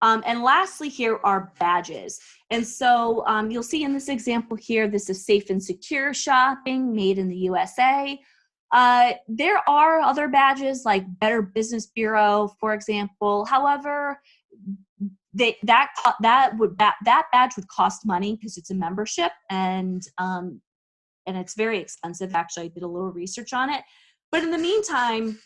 And lastly, here are badges. And so you'll see in this example here, this is safe and secure shopping made in the USA. There are other badges like Better Business Bureau, for example. However, that badge would cost money because it's a membership, and it's very expensive. Actually, I did a little research on it. But in the meantime,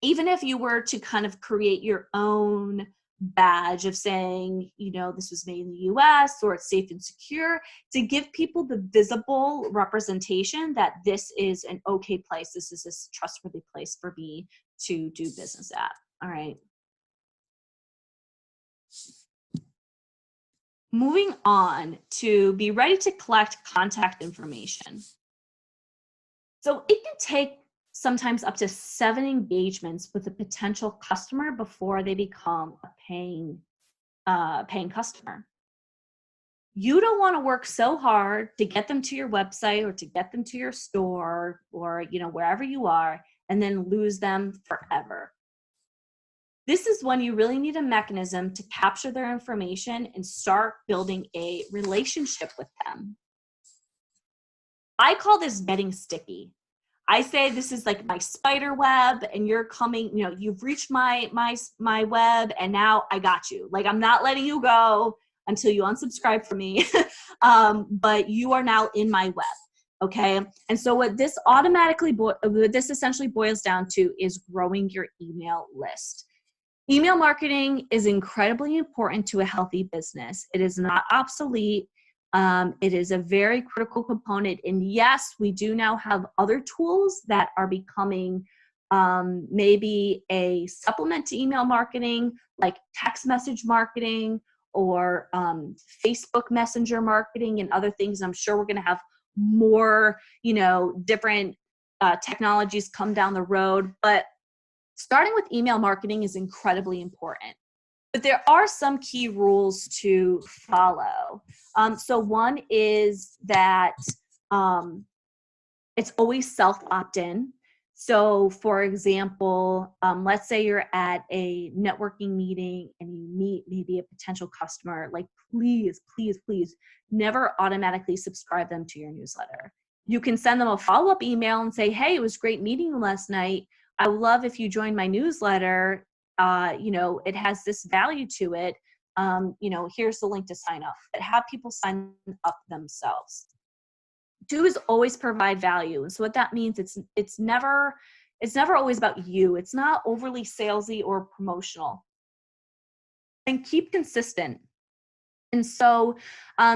even if you were to kind of create your own badge of saying, this was made in the US or it's safe and secure, to give people the visible representation that this is an okay place, this is a trustworthy place for me to do business at. All right. Moving on to be ready to collect contact information. So it can take sometimes up to 7 engagements with a potential customer before they become a paying customer. You don't want to work so hard to get them to your website or to get them to your store or wherever you are and then lose them forever. This is when you really need a mechanism to capture their information and start building a relationship with them. I call this getting sticky. I say this is like my spider web, and you're coming, you've reached my web, and now I got you. Like, I'm not letting you go until you unsubscribe from me, but you are now in my web, okay? And so what this essentially boils down to is growing your email list. Email marketing is incredibly important to a healthy business. It is not obsolete. It is a very critical component. And yes, we do now have other tools that are becoming maybe a supplement to email marketing, like text message marketing or Facebook Messenger marketing and other things. I'm sure we're going to have more, different technologies come down the road. But starting with email marketing is incredibly important. But there are some key rules to follow. So one is that it's always self opt-in. So for example, let's say you're at a networking meeting and you meet maybe a potential customer, like please, please, please never automatically subscribe them to your newsletter. You can send them a follow-up email and say, hey, it was great meeting you last night. I would love if you joined my newsletter. you know, it has this value to it. You know, here's the link to sign up. But have people sign up themselves. 2 is always provide value. And so what that means, it's never always about you. It's not overly salesy or promotional. And keep consistent. And so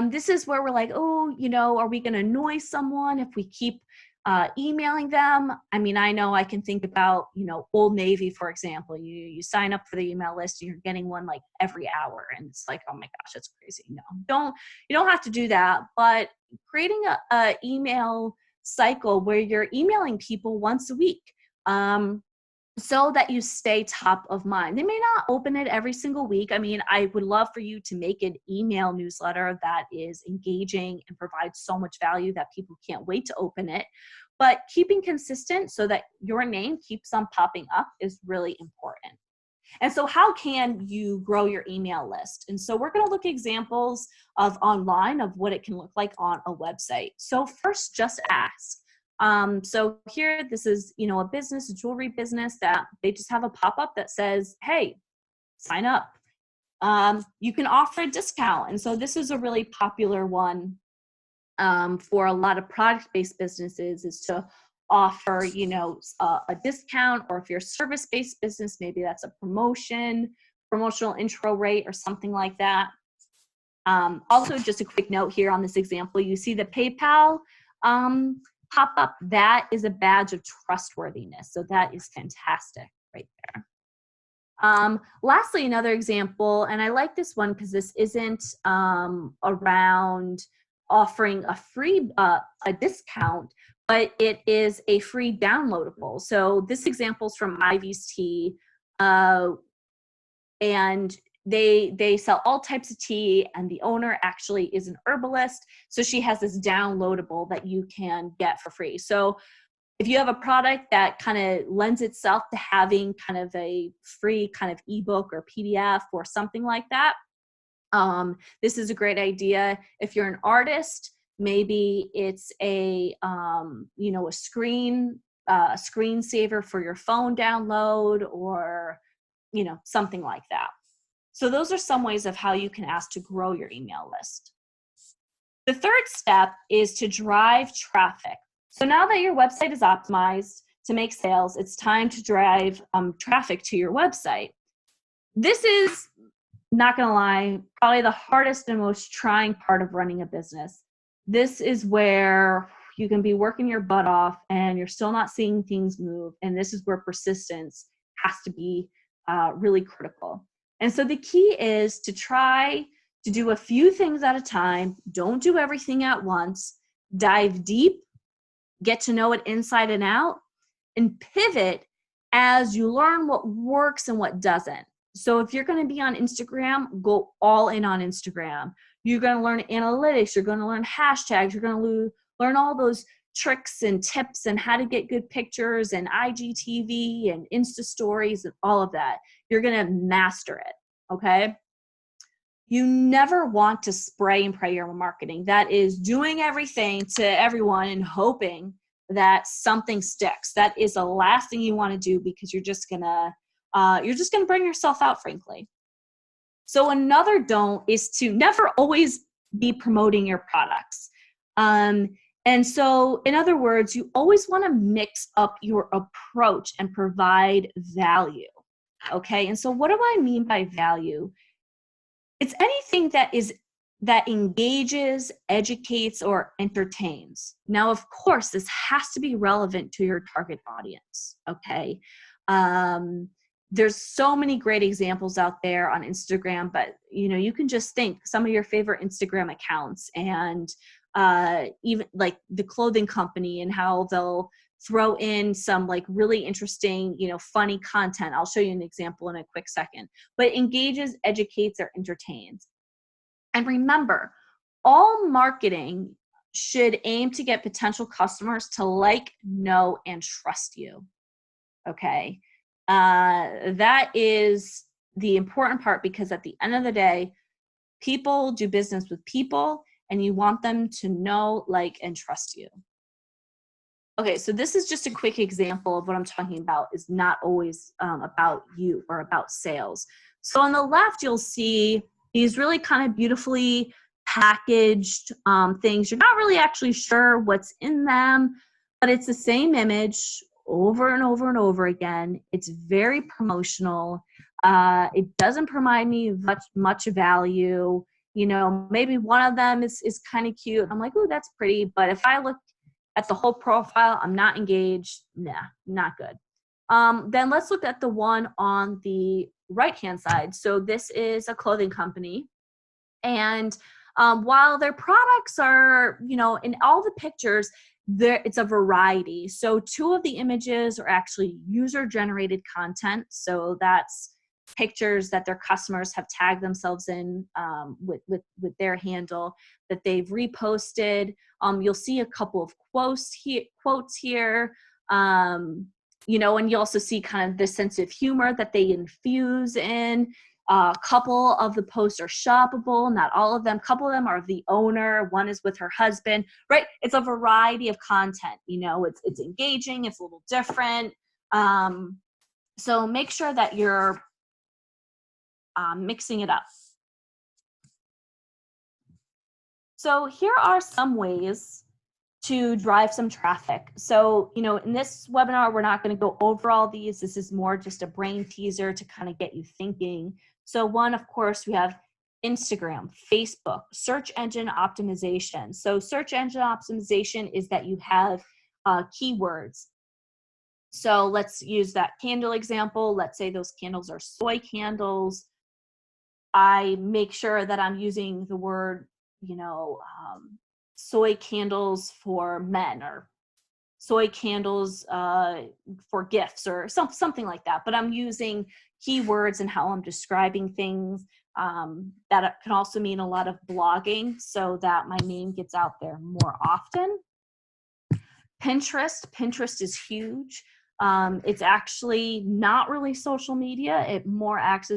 this is where we're like, oh, you know, are we going to annoy someone if we keep emailing them? I mean, I know I can think about, you know, Old Navy, for example. You sign up for the email list and you're getting one like every hour. And it's like, oh my gosh, that's crazy. No, you don't have to do that. But creating a email cycle where you're emailing people once a week. So that you stay top of mind. They may not open it every single week. I mean, I would love for you to make an email newsletter that is engaging and provides so much value that people can't wait to open it. But keeping consistent so that your name keeps on popping up is really important. And so how can you grow your email list? And so we're going to look at examples of online of what it can look like on a website. So first, just ask. So here, this is, you know, a business, a jewelry business that they just have a pop-up that says, hey, sign up. You can offer a discount. And so this is a really popular one for a lot of product-based businesses, is to offer, you know, a discount, or if you're a service-based business, maybe that's a promotional intro rate or something like that. Also, just a quick note here on this example, you see the PayPal pop up. That is a badge of trustworthiness. So that is fantastic right there. Lastly, another example, and I like this one because this isn't around offering a free a discount, but it is a free downloadable. So this example is from Ivy's Tea, and they sell all types of tea, and the owner actually is an herbalist. So she has this downloadable that you can get for free. So if you have a product that kind of lends itself to having kind of a free kind of ebook or PDF or something like that, this is a great idea. If you're an artist, maybe it's a you know, a screensaver for your phone download, or you know, something like that. So those are some ways of how you can ask to grow your email list. The third step is to drive traffic. So now that your website is optimized to make sales, it's time to drive traffic to your website. This is, not gonna lie, probably the hardest and most trying part of running a business. This is where you can be working your butt off and you're still not seeing things move. And this is where persistence has to be really critical. And so the key is to try to do a few things at a time. Don't do everything at once. Dive deep, get to know it inside and out, and pivot as you learn what works and what doesn't. So if you're going to be on Instagram, go all in on Instagram. You're going to learn analytics. You're going to learn hashtags. You're going to learn all those tricks and tips and how to get good pictures and IGTV and Insta stories and all of that. You're going to master it, okay? You never want to spray and pray your marketing. That is doing everything to everyone and hoping that something sticks. That is the last thing you want to do, because you're just gonna bring yourself out, frankly. So another don't is to never always be promoting your products. And so, in other words, you always want to mix up your approach and provide value. Okay. And so, what do I mean by value? It's anything that engages, educates, or entertains. Now, of course, this has to be relevant to your target audience. Okay. There's so many great examples out there on Instagram, but you can just think some of your favorite Instagram accounts, and even like the clothing company, and how they'll throw in some like really interesting, funny content. I'll show you an example in a quick second, but engages, educates, or entertains. And remember, all marketing should aim to get potential customers to like, know, and trust you. Okay. That is the important part, because at the end of the day, people do business with people, and you want them to know, like, and trust you. Okay, so this is just a quick example of what I'm talking about is not always about you or about sales. So on the left, you'll see these really kind of beautifully packaged things. You're not really actually sure what's in them, but it's the same image over and over and over again. It's very promotional. It doesn't provide me much value. You know, maybe one of them is kind of cute. I'm like, oh, that's pretty. But if I look at the whole profile, I'm not engaged. Nah, not good. Then let's look at the one on the right-hand side. So this is a clothing company. And while their products are, you know, in all the pictures, it's a variety. So 2 of the images are actually user-generated content. So that's pictures that their customers have tagged themselves in with their handle that they've reposted. You'll see a couple of quotes here. You know, and you also see kind of the sense of humor that they infuse in. A couple of the posts are shoppable, not all of them. A couple of them are of the owner. One is with her husband, right? It's a variety of content. You know, it's engaging. It's a little different. So make sure that you're mixing it up. So here are some ways to drive some traffic. So, you know, in this webinar, we're not going to go over all these. This is more just a brain teaser to kind of get you thinking. So one, of course, we have Instagram, Facebook, search engine optimization. So search engine optimization is that you have keywords. So let's use that candle example. Let's say those candles are soy candles. I make sure that I'm using the word, you know, soy candles for men or soy candles for gifts or something like that. But I'm using keywords and how I'm describing things. That can also mean a lot of blogging so that my name gets out there more often. Pinterest is huge. It's actually not really social media. It more acts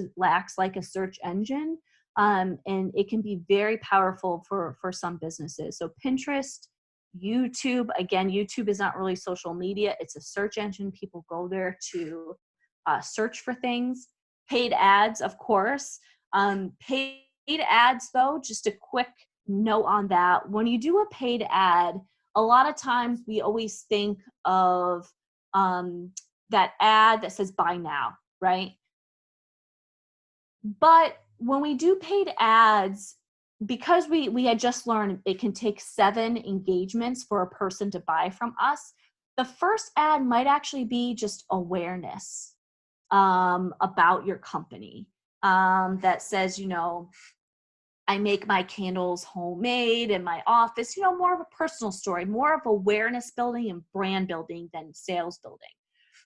like a search engine. And it can be very powerful for some businesses. So Pinterest, YouTube, again, YouTube is not really social media. It's a search engine. People go there to search for things. Paid ads, of course. Paid ads, though, just a quick note on that. When you do a paid ad, a lot of times we always think of that ad that says buy now, right? But when we do paid ads, because we had just learned it can take 7 engagements for a person to buy from us, the first ad might actually be just awareness about your company that says, you know, I make my candles homemade in my office, you know, more of a personal story, more of awareness building and brand building than sales building.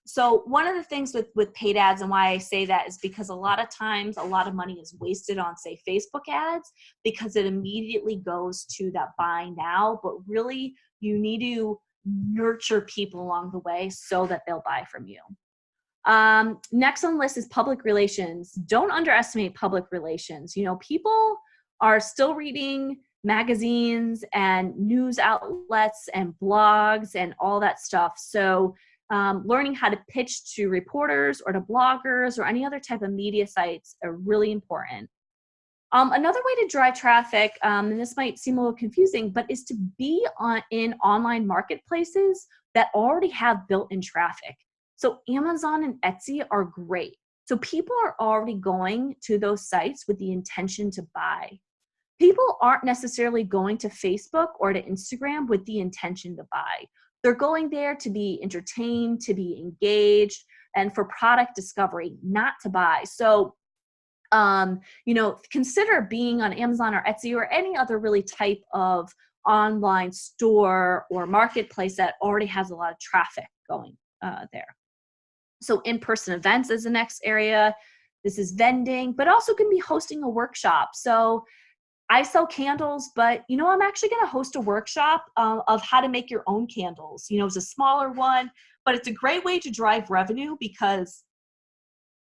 So one of the things with paid ads and why I say that is because a lot of times a lot of money is wasted on, say, Facebook ads because it immediately goes to that buy now, but really you need to nurture people along the way so that they'll buy from you. Next on the list is public relations. Don't underestimate public relations. You know, people are still reading magazines and news outlets and blogs and all that stuff. So learning how to pitch to reporters or to bloggers or any other type of media sites are really important. Another way to drive traffic, and this might seem a little confusing, but is to be in online marketplaces that already have built-in traffic. So Amazon and Etsy are great. So people are already going to those sites with the intention to buy. People aren't necessarily going to Facebook or to Instagram with the intention to buy. They're going there to be entertained, to be engaged, and for product discovery, not to buy. So, you know, consider being on Amazon or Etsy or any other really type of online store or marketplace that already has a lot of traffic going there. So in-person events is the next area. This is vending, but also can be hosting a workshop. So I sell candles, but, you know, I'm actually going to host a workshop of how to make your own candles. You know, it's a smaller one, but it's a great way to drive revenue because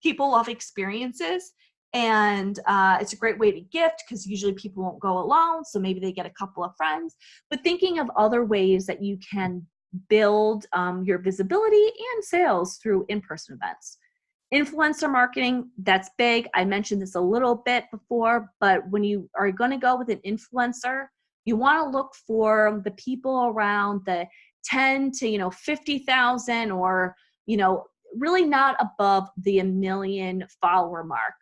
people love experiences. And it's a great way to gift because usually people won't go alone. So maybe they get a couple of friends. But thinking of other ways that you can build your visibility and sales through in-person events. Influencer marketing, that's big. I mentioned this a little bit before, but when you are going to go with an influencer, you want to look for the people around the 10 to 50,000, or really not above the 1 million follower mark.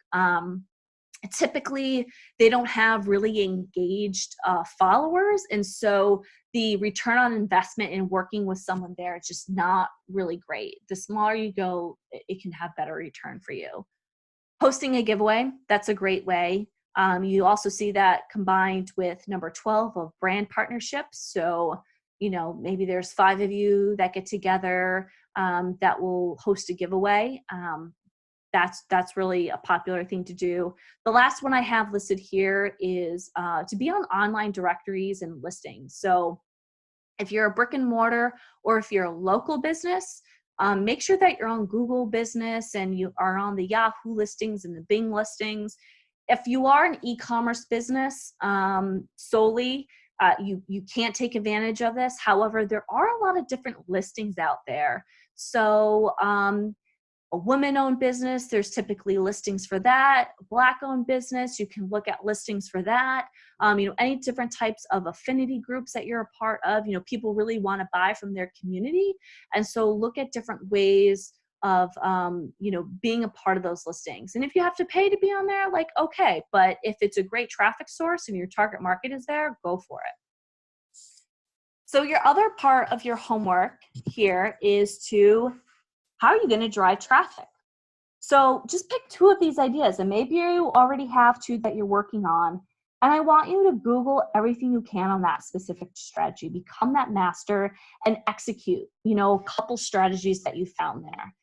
Typically, they don't have really engaged followers, and so the return on investment in working with someone there is just not really great. The smaller you go, it can have better return for you. Hosting a giveaway, that's a great way. You also see that combined with number 12 of brand partnerships. So, maybe there's 5 of you that get together that will host a giveaway. That's really a popular thing to do. The last one I have listed here is to be on online directories and listings. So if you're a brick and mortar, or if you're a local business, make sure that you're on Google Business and you are on the Yahoo listings and the Bing listings. If you are an e-commerce business solely, you can't take advantage of this. However, there are a lot of different listings out there. So a woman-owned business, there's typically listings for that. Black-owned business, you can look at listings for that. Any different types of affinity groups that you're a part of. People really want to buy from their community, and so look at different ways of being a part of those listings. And if you have to pay to be on there, okay, but if it's a great traffic source and your target market is there, go for it. So your other part of your homework here is to, how are you going to drive traffic? So just pick 2 of these ideas, and maybe you already have 2 that you're working on. And I want you to Google everything you can on that specific strategy. Become that master and execute, a couple strategies that you found there.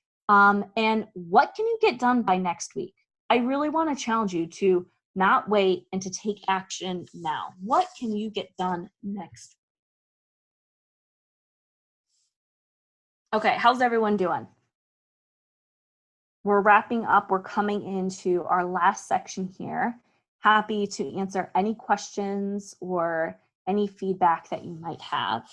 And what can you get done by next week? I really want to challenge you to not wait and to take action now. What can you get done next? Okay, how's everyone doing? We're wrapping up. We're coming into our last section here. Happy to answer any questions or any feedback that you might have.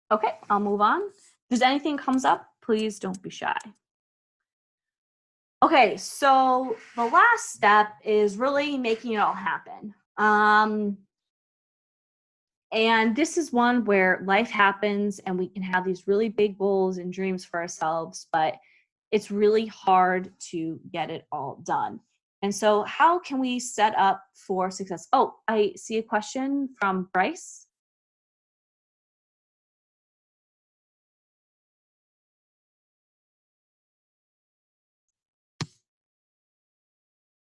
Okay, I'll move on. If there's anything comes up, please don't be shy. Okay, so the last step is really making it all happen. And this is one where life happens and we can have these really big goals and dreams for ourselves, but it's really hard to get it all done. And so how can we set up for success? Oh, I see a question from Bryce.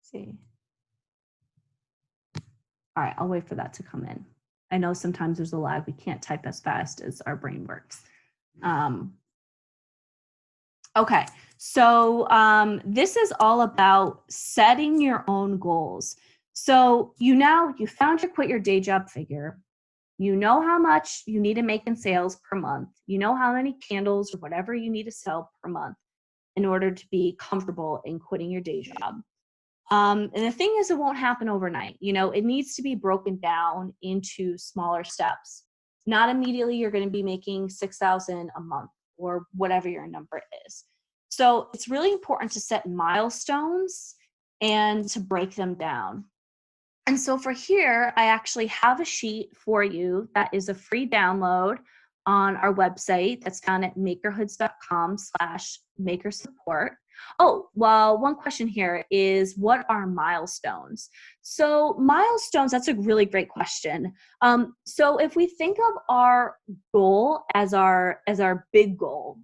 See. All right, I'll wait for that to come in. I know sometimes there's a lag. We can't type as fast as our brain works. Okay, so this is all about setting your own goals. So you found your quit your day job figure. You know how much you need to make in sales per month. You know how many candles or whatever you need to sell per month in order to be comfortable in quitting your day job. And the thing is, it won't happen overnight. It needs to be broken down into smaller steps. Not immediately you're going to be making $6,000 a month or whatever your number is. So it's really important to set milestones and to break them down. And so for here, I actually have a sheet for you that is a free download on our website that's found at makerhoods.com/makersupport. Oh, well, one question here is, what are milestones? So milestones, that's a really great question. So if we think of our goal as our big goal,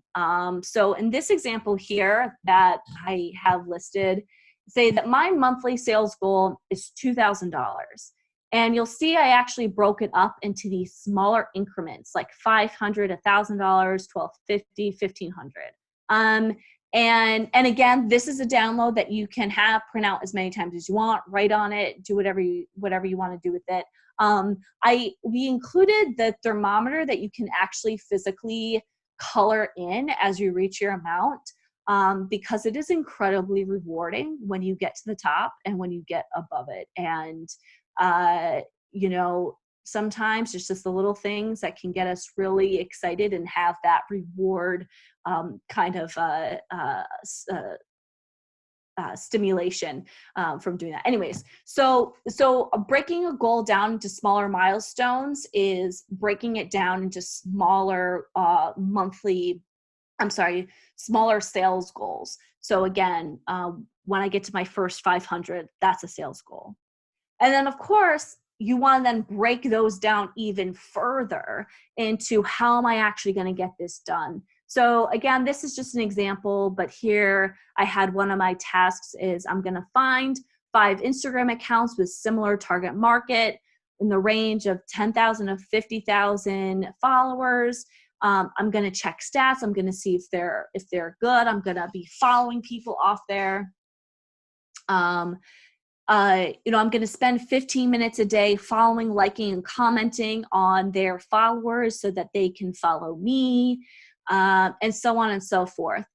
so in this example here that I have listed, say that my monthly sales goal is $2,000. And you'll see I actually broke it up into these smaller increments, like $500, $1,000, $1,250, $1,500. And again, this is a download that you can print out as many times as you want, write on it, do whatever you want to do with it. We included the thermometer that you can actually physically color in as you reach your amount, because it is incredibly rewarding when you get to the top and when you get above it. And, you know, sometimes it's just the little things that can get us really excited and have that reward kind of stimulation from doing that. Anyways, so breaking a goal down into smaller milestones is breaking it down into smaller smaller sales goals. So again, when I get to my first 500, that's a sales goal. And then of course, you want to then break those down even further into how am I actually going to get this done? So again, this is just an example, but here I had one of my tasks is I'm going to find 5 Instagram accounts with similar target market in the range of 10,000 to 50,000 followers. I'm going to check stats. I'm going to see if they're good. I'm going to be following people off there. You know, I'm going to spend 15 minutes a day following, liking, and commenting on their followers so that they can follow me, and so on and so forth.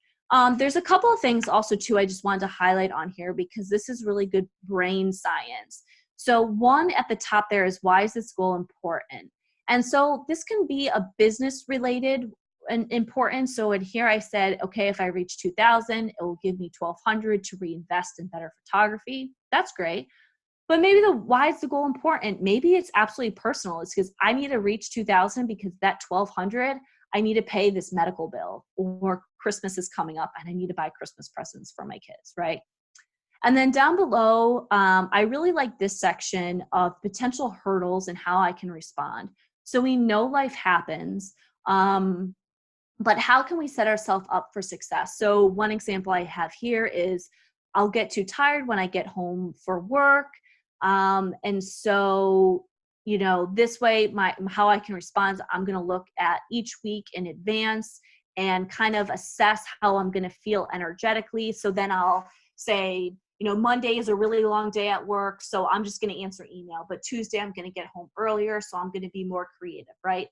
There's a couple of things also too I just wanted to highlight on here because this is really good brain science. So one at the top there is, why is this goal important? And so this can be a business related and important. So in here I said, okay, if I reach 2,000, it will give me 1,200 to reinvest in better photography. That's great. But maybe why is the goal important? Maybe it's absolutely personal. It's because I need to reach 2,000 because that 1,200, I need to pay this medical bill, or Christmas is coming up and I need to buy Christmas presents for my kids, right? And then down below, I really like this section of potential hurdles and how I can respond. So we know life happens, but how can we set ourselves up for success? So one example I have here is I'll get too tired when I get home for work. And so, you know, this way, how I can respond, I'm going to look at each week in advance and kind of assess how I'm going to feel energetically. So then I'll say, you know, Monday is a really long day at work, so I'm just going to answer email. But Tuesday, I'm going to get home earlier, so I'm going to be more creative, right?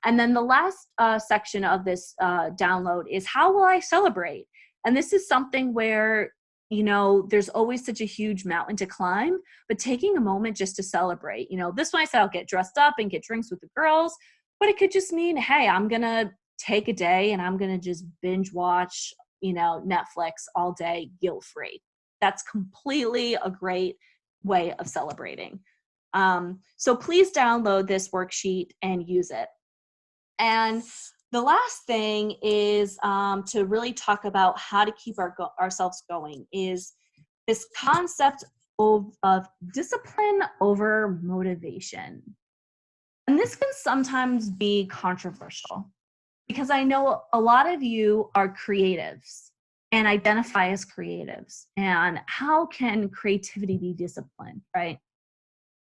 And then the last section of this download is, how will I celebrate? And this is something where, you know, there's always such a huge mountain to climb, but taking a moment just to celebrate. You know, this one I said I'll get dressed up and get drinks with the girls, but it could just mean, hey, I'm going to take a day and I'm going to just binge watch, you know, Netflix all day guilt-free. That's completely a great way of celebrating. So please download this worksheet and use it. And the last thing is to really talk about how to keep ourselves going, is this concept of discipline over motivation. And this can sometimes be controversial because I know a lot of you are creatives and identify as creatives. And how can creativity be disciplined, right?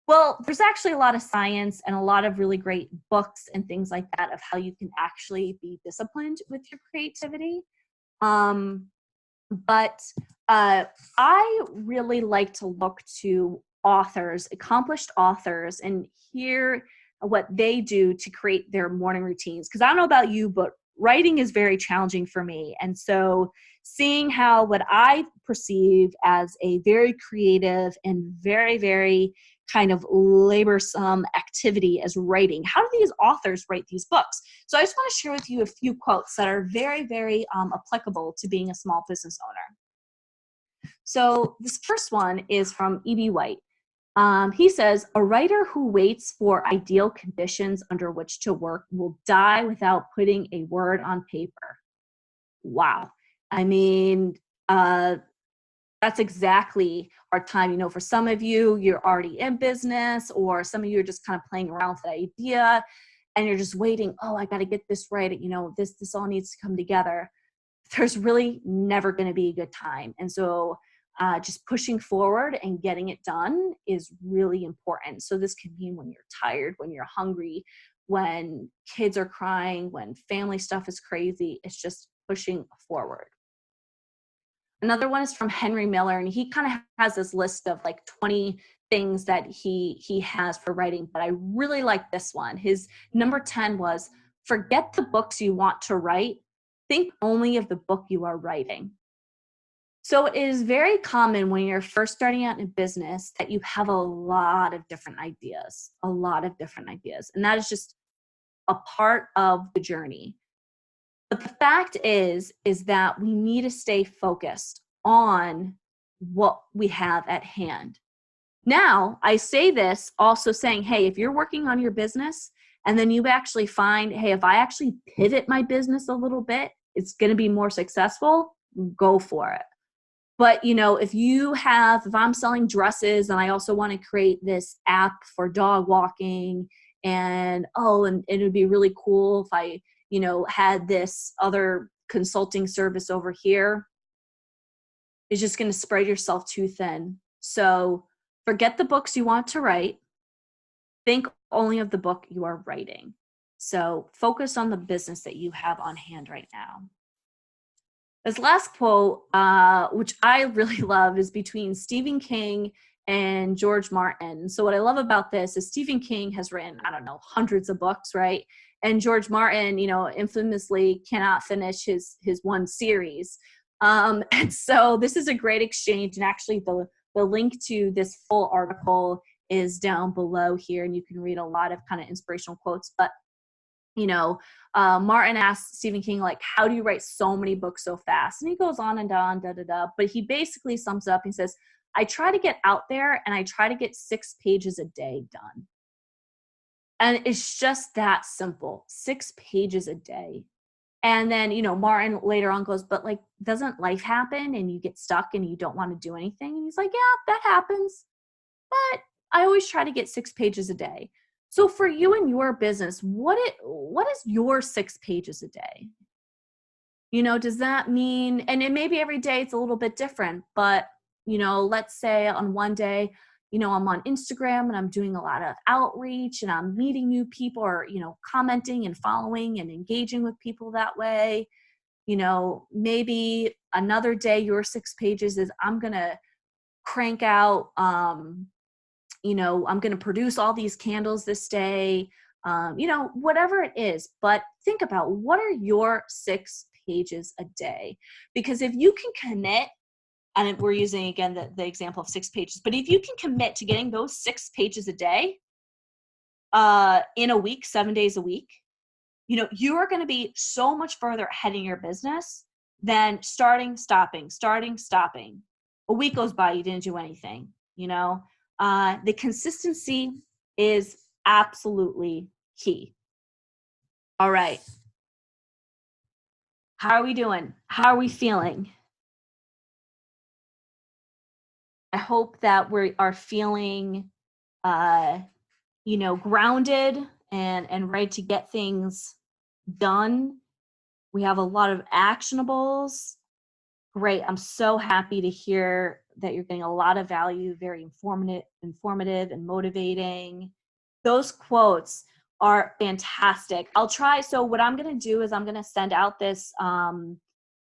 Well, there's actually a lot of science and a lot of really great books and things like that of how you can actually be disciplined with your creativity. But I really like to look to authors, accomplished authors, and hear what they do to create their morning routines. Because I don't know about you, but writing is very challenging for me. And so seeing how what I perceive as a very creative and very, very kind of laborsome activity as writing, how do these authors write these books? So I just want to share with you a few quotes that are very, very applicable to being a small business owner. So this first one is from E.B. White. He says, "A writer who waits for ideal conditions under which to work will die without putting a word on paper." Wow. I mean, that's exactly our time. You know, for some of you, you're already in business, or some of you are just kind of playing around with the idea and you're just waiting. Oh, I got to get this right. You know, this all needs to come together. There's really never going to be a good time. And so just pushing forward and getting it done is really important. So this can mean when you're tired, when you're hungry, when kids are crying, when family stuff is crazy. It's just pushing forward. Another one is from Henry Miller, and he kind of has this list of like 20 things that he has for writing, but I really like this one. His number 10 was, forget the books you want to write, think only of the book you are writing. So it is very common when you're first starting out in a business that you have a lot of different ideas, and that is just a part of the journey. But the fact is that we need to stay focused on what we have at hand. Now, I say this also saying, hey, if you're working on your business and then you actually find, hey, if I actually pivot my business a little bit, it's going to be more successful, go for it. But, if I'm selling dresses and I also want to create this app for dog walking and it would be really cool if I, had this other consulting service over here, it's just going to spread yourself too thin. So forget the books you want to write. Think only of the book you are writing. So focus on the business that you have on hand right now. This last quote, which I really love, is between Stephen King and George Martin. So what I love about this is Stephen King has written, hundreds of books, right? And George Martin, infamously cannot finish his one series. And so this is a great exchange. And actually the link to this full article is down below here, and you can read a lot of kind of inspirational quotes. But Martin asked Stephen King, like, how do you write so many books so fast? And he goes on and on, but he basically sums up. He says, I try to get out there and I try to get 6 pages a day done. And it's just that simple, 6 pages a day. And then, Martin later on goes, but like, doesn't life happen and you get stuck and you don't want to do anything? And he's like, yeah, that happens. But I always try to get 6 pages a day. So for you and your business, what is your 6 pages a day? Does that mean, and it maybe every day it's a little bit different, but, let's say on one day, I'm on Instagram and I'm doing a lot of outreach and I'm meeting new people or, commenting and following and engaging with people that way. Maybe another day your 6 pages is I'm going to crank out, I'm going to produce all these candles this day, whatever it is. But think about, what are your 6 pages a day? Because if you can commit, and we're using, again, the example of 6 pages, but if you can commit to getting those 6 pages a day in a week, 7 days a week, you are going to be so much further ahead in your business than starting, stopping. A week goes by, you didn't do anything, the consistency is absolutely key. All right. How are we doing? How are we feeling? I hope that we are feeling, grounded and ready to get things done. We have a lot of actionables. Great. I'm so happy to hear that you're getting a lot of value, very informative and motivating. Those quotes are fantastic. I'll try. So what I'm going to do is I'm going to send out this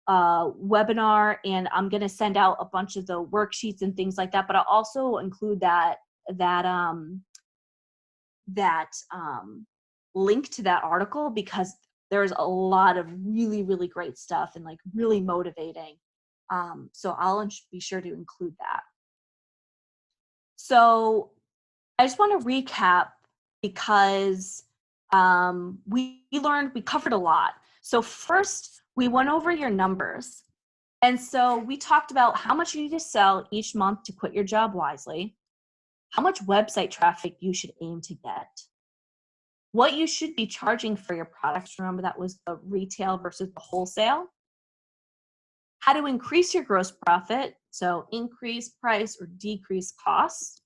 webinar, and I'm going to send out a bunch of the worksheets and things like that, but I'll also include that link to that article, because there's a lot of really, really great stuff and like really motivating. So I'll be sure to include that. So I just want to recap, because we covered a lot. So first, we went over your numbers. And so we talked about how much you need to sell each month to quit your job wisely, how much website traffic you should aim to get, what you should be charging for your products. Remember, that was the retail versus the wholesale. How to increase your gross profit, so increase price or decrease costs.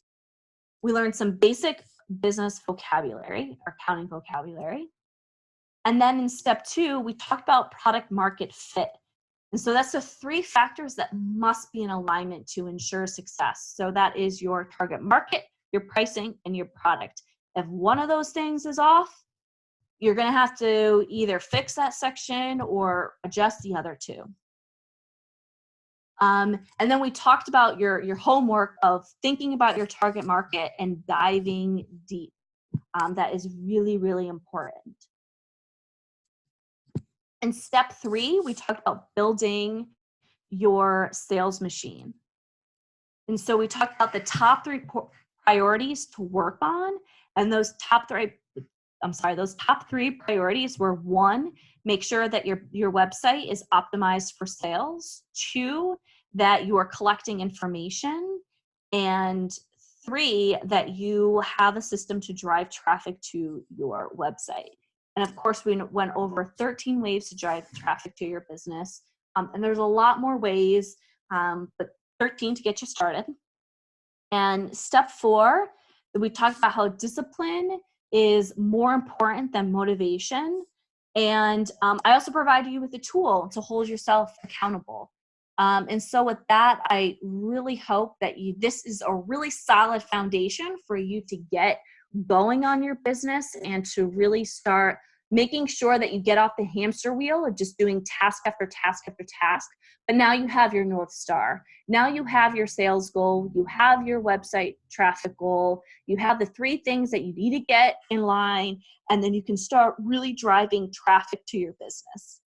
We learned some basic business vocabulary, or accounting vocabulary. And then in step 2, we talked about product market fit. And so that's the 3 factors that must be in alignment to ensure success. So that is your target market, your pricing, and your product. If one of those things is off, you're going to have to either fix that section or adjust the other 2. And then we talked about your homework of thinking about your target market and diving deep. That is really, really important. In step 3, we talked about building your sales machine. And so we talked about the top 3 priorities to work on. And those top 3 priorities were: 1, make sure that your website is optimized for sales; 2, that you are collecting information; and 3, that you have a system to drive traffic to your website. And of course, we went over 13 ways to drive traffic to your business. And there's a lot more ways, but 13 to get you started. And step 4, we talked about how discipline is more important than motivation. And I also provided you with a tool to hold yourself accountable. And so with that, I really hope that this is a really solid foundation for you to get going on your business and to really start making sure that you get off the hamster wheel of just doing task after task after task. But now you have your North Star. Now you have your sales goal. You have your website traffic goal. You have the 3 things that you need to get in line, and then you can start really driving traffic to your business.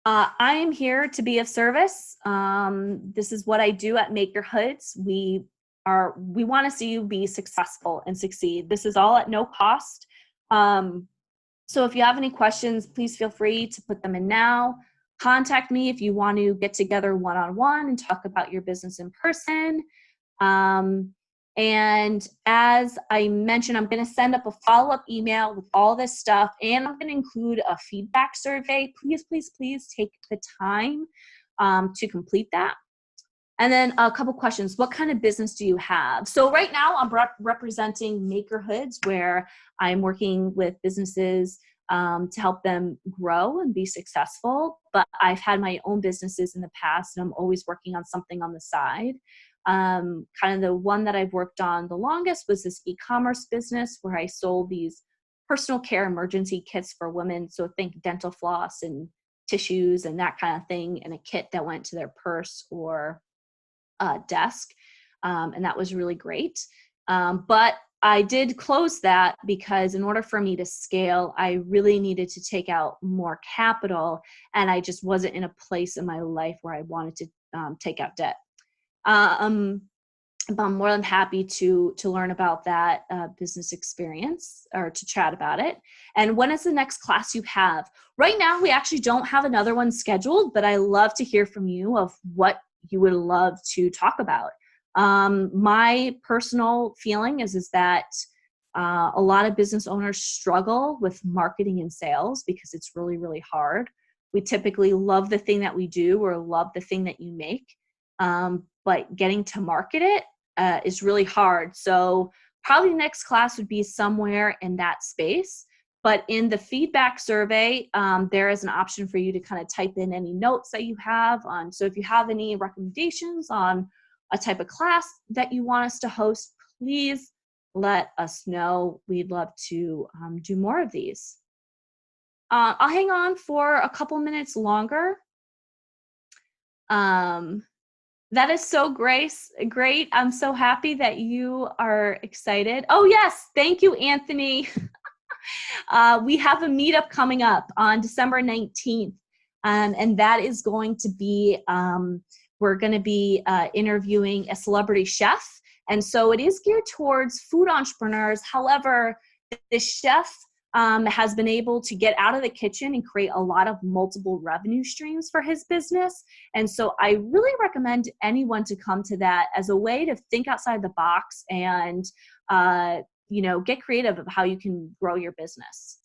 I am here to be of service. This is what I do at MakerHoods. We want to see you be successful and succeed. This is all at no cost. So if you have any questions, please feel free to put them in now. Contact me if you want to get together one-on-one and talk about your business in person. And as I mentioned, I'm going to send up a follow-up email with all this stuff, and I'm going to include a feedback survey. Please, please, please take the time to complete that. And then a couple questions. What kind of business do you have? So right now I'm representing MakerHoods, where I'm working with businesses to help them grow and be successful. But I've had my own businesses in the past, and I'm always working on something on the side. Kind of the one that I've worked on the longest was this e-commerce business where I sold these personal care emergency kits for women. So think dental floss and tissues and that kind of thing, and a kit that went to their purse or desk. And that was really great. But I did close that because in order for me to scale, I really needed to take out more capital, and I just wasn't in a place in my life where I wanted to take out debt. But I'm more than happy to learn about that business experience, or to chat about it. And when is the next class you have? Right now, we actually don't have another one scheduled, but I love to hear from you of what you would love to talk about. My personal feeling is that a lot of business owners struggle with marketing and sales because it's really, really hard. We typically love the thing that we do or love the thing that you make, but getting to market it is really hard. So probably next class would be somewhere in that space. But in the feedback survey, there is an option for you to kind of type in any notes that you have on. So if you have any recommendations on a type of class that you want us to host, please let us know. We'd love to do more of these. I'll hang on for a couple minutes longer. That is so great. I'm so happy that you are excited. Oh yes, thank you, Anthony. We have a meetup coming up on December 19th, and that is going to be, we're going to be interviewing a celebrity chef. And so it is geared towards food entrepreneurs. However, the chef has been able to get out of the kitchen and create a lot of multiple revenue streams for his business. And so I really recommend anyone to come to that as a way to think outside the box and get creative of how you can grow your business.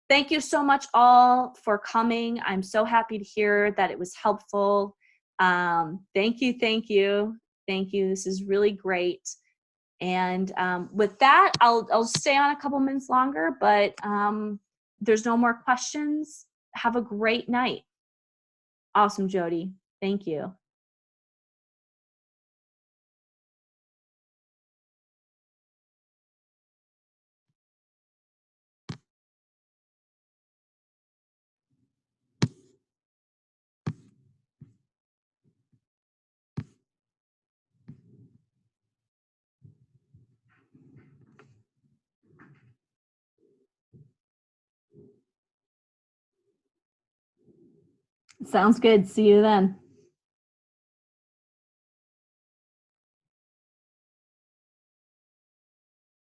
Thank you so much all for coming. I'm so happy to hear that it was helpful. Thank you. This is really great. And with that, I'll stay on a couple minutes longer, but there's no more questions. Have a great night. Awesome, Jody. Thank you. Sounds good. See you then.